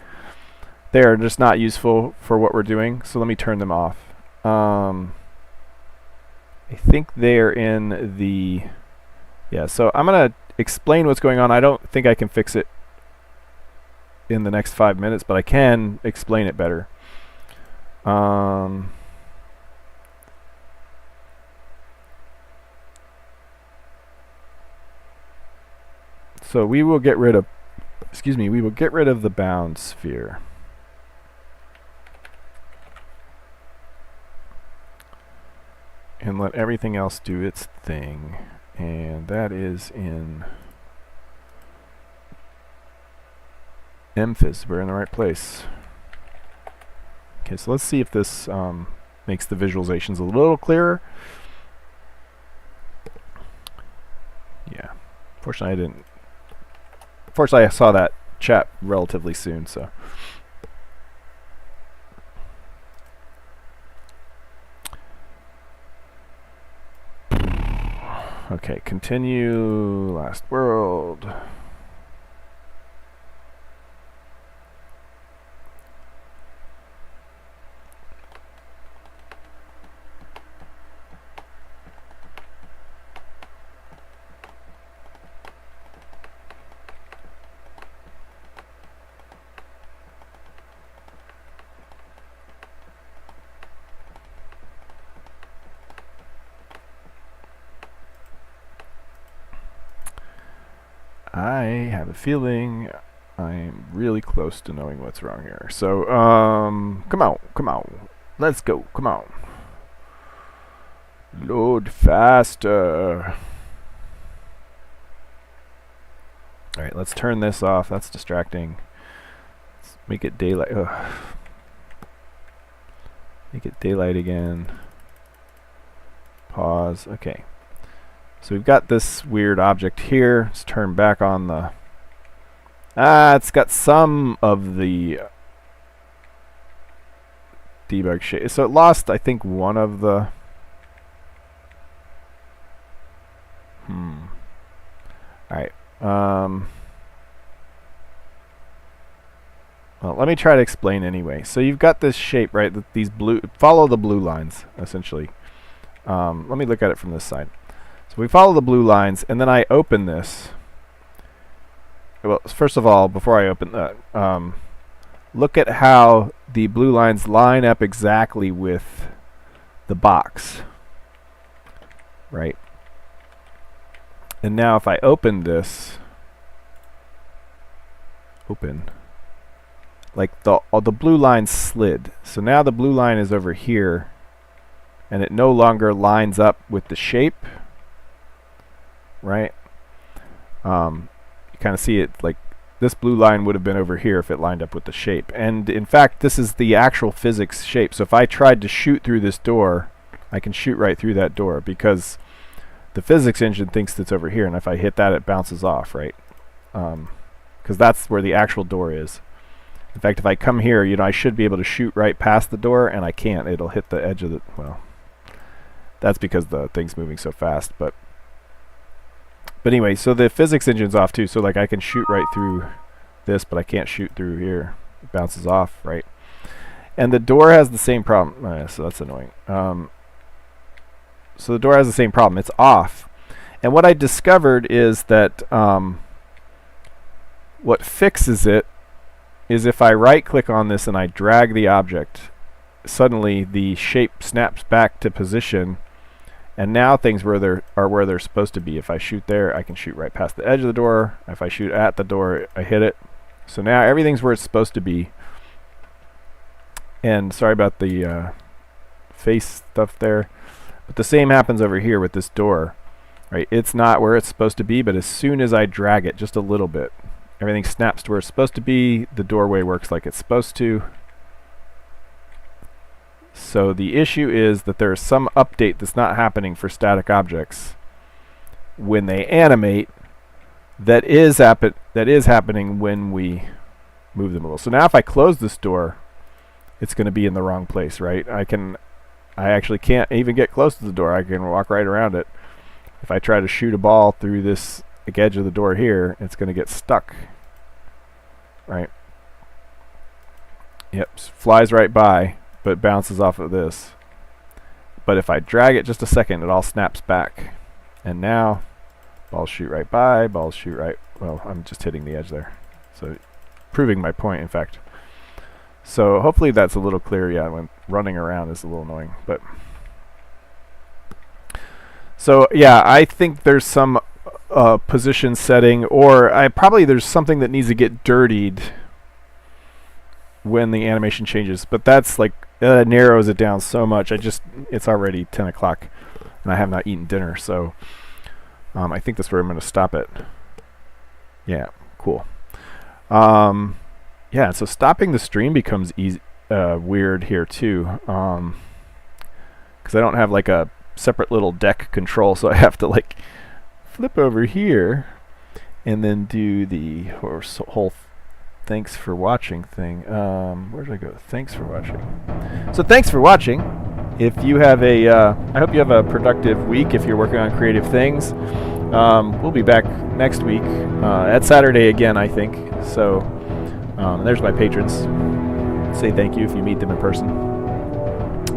They're just not useful for what we're doing, so let me turn them off. I think they're in the... Yeah, so I'm going to explain what's going on. I don't think I can fix it in the next 5 minutes, but I can explain it better. So we will get rid of, we will get rid of the bound sphere. And let everything else do its thing. And that is in Memphis. We're in the right place. Okay, so let's see if this makes the visualizations a little clearer. Yeah. Fortunately, I didn't. Fortunately, I saw that chat relatively soon, so. Okay, continue last world. I have a feeling I'm really close to knowing what's wrong here. So, come on. Let's go, come on. Load faster. Alright, let's turn this off. That's distracting. Let's make it daylight. Ugh. Make it daylight again. Pause. Okay. So we've got this weird object here. Let's turn back on the... it's got some of the debug shape. So it lost, I think, one of the... Alright. Well, let me try to explain anyway. So you've got this shape, right? These blue... Follow the blue lines, essentially. Let me look at it from this side. So we follow the blue lines, and then I open this. Well, first of all, before I open that, look at how the blue lines line up exactly with the box, right? And now if I open this, like the blue line slid. So now the blue line is over here, and it no longer lines up with the shape, right? You kind of see it like this blue line would have been over here if it lined up with the shape. And in fact, this is the actual physics shape. So if I tried to shoot through this door, I can shoot right through that door because the physics engine thinks it's over here, and if I hit that, it bounces off, right? Because that's where the actual door is. In fact, if I come here, you know, I should be able to shoot right past the door, and I can't. It'll hit the edge of the... Well, that's because the thing's moving so fast, but anyway, so the physics engine's off too, so like I can shoot right through this, but I can't shoot through here. It bounces off, right? And the door has the same problem. So that's annoying. So the door has the same problem. It's off. And what I discovered is that what fixes it is if I right-click on this and I drag the object, suddenly the shape snaps back to position, and now things are where they're supposed to be. If I shoot there, I can shoot right past the edge of the door. If I shoot at the door, I hit it. So now everything's where it's supposed to be. And sorry about the face stuff there. But the same happens over here with this door. Right? It's not where it's supposed to be, but as soon as I drag it just a little bit, everything snaps to where it's supposed to be. The doorway works like it's supposed to. So the issue is that there is some update that's not happening for static objects when they animate that is happening when we move them a little. So now if I close this door, it's going to be in the wrong place, right? I actually can't even get close to the door. I can walk right around it. If I try to shoot a ball through this edge of the door here, it's going to get stuck, right? Yep, flies right by, but bounces off of this. But if I drag it just a second, it all snaps back. And now, balls shoot right by, balls shoot right... Well, I'm just hitting the edge there. So, proving my point, in fact. So, hopefully that's a little clearer. Yeah, when running around is a little annoying. But so, yeah, I think there's some position setting, or probably there's something that needs to get dirtied when the animation changes. But that's like... narrows it down so much. It's already 10 o'clock and I have not eaten dinner, so I think that's where I'm going to stop it. Yeah, cool. Yeah, so stopping the stream becomes weird here too, because I don't have like a separate little deck control, so I have to like flip over here and then do the whole thanks for watching thing. Where did I go? Thanks for watching. So thanks for watching. If you have I hope you have a productive week if you're working on creative things. We'll be back next week at Saturday again, I think. So there's my patrons. Say thank you if you meet them in person.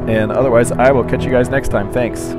And otherwise, I will catch you guys next time. Thanks.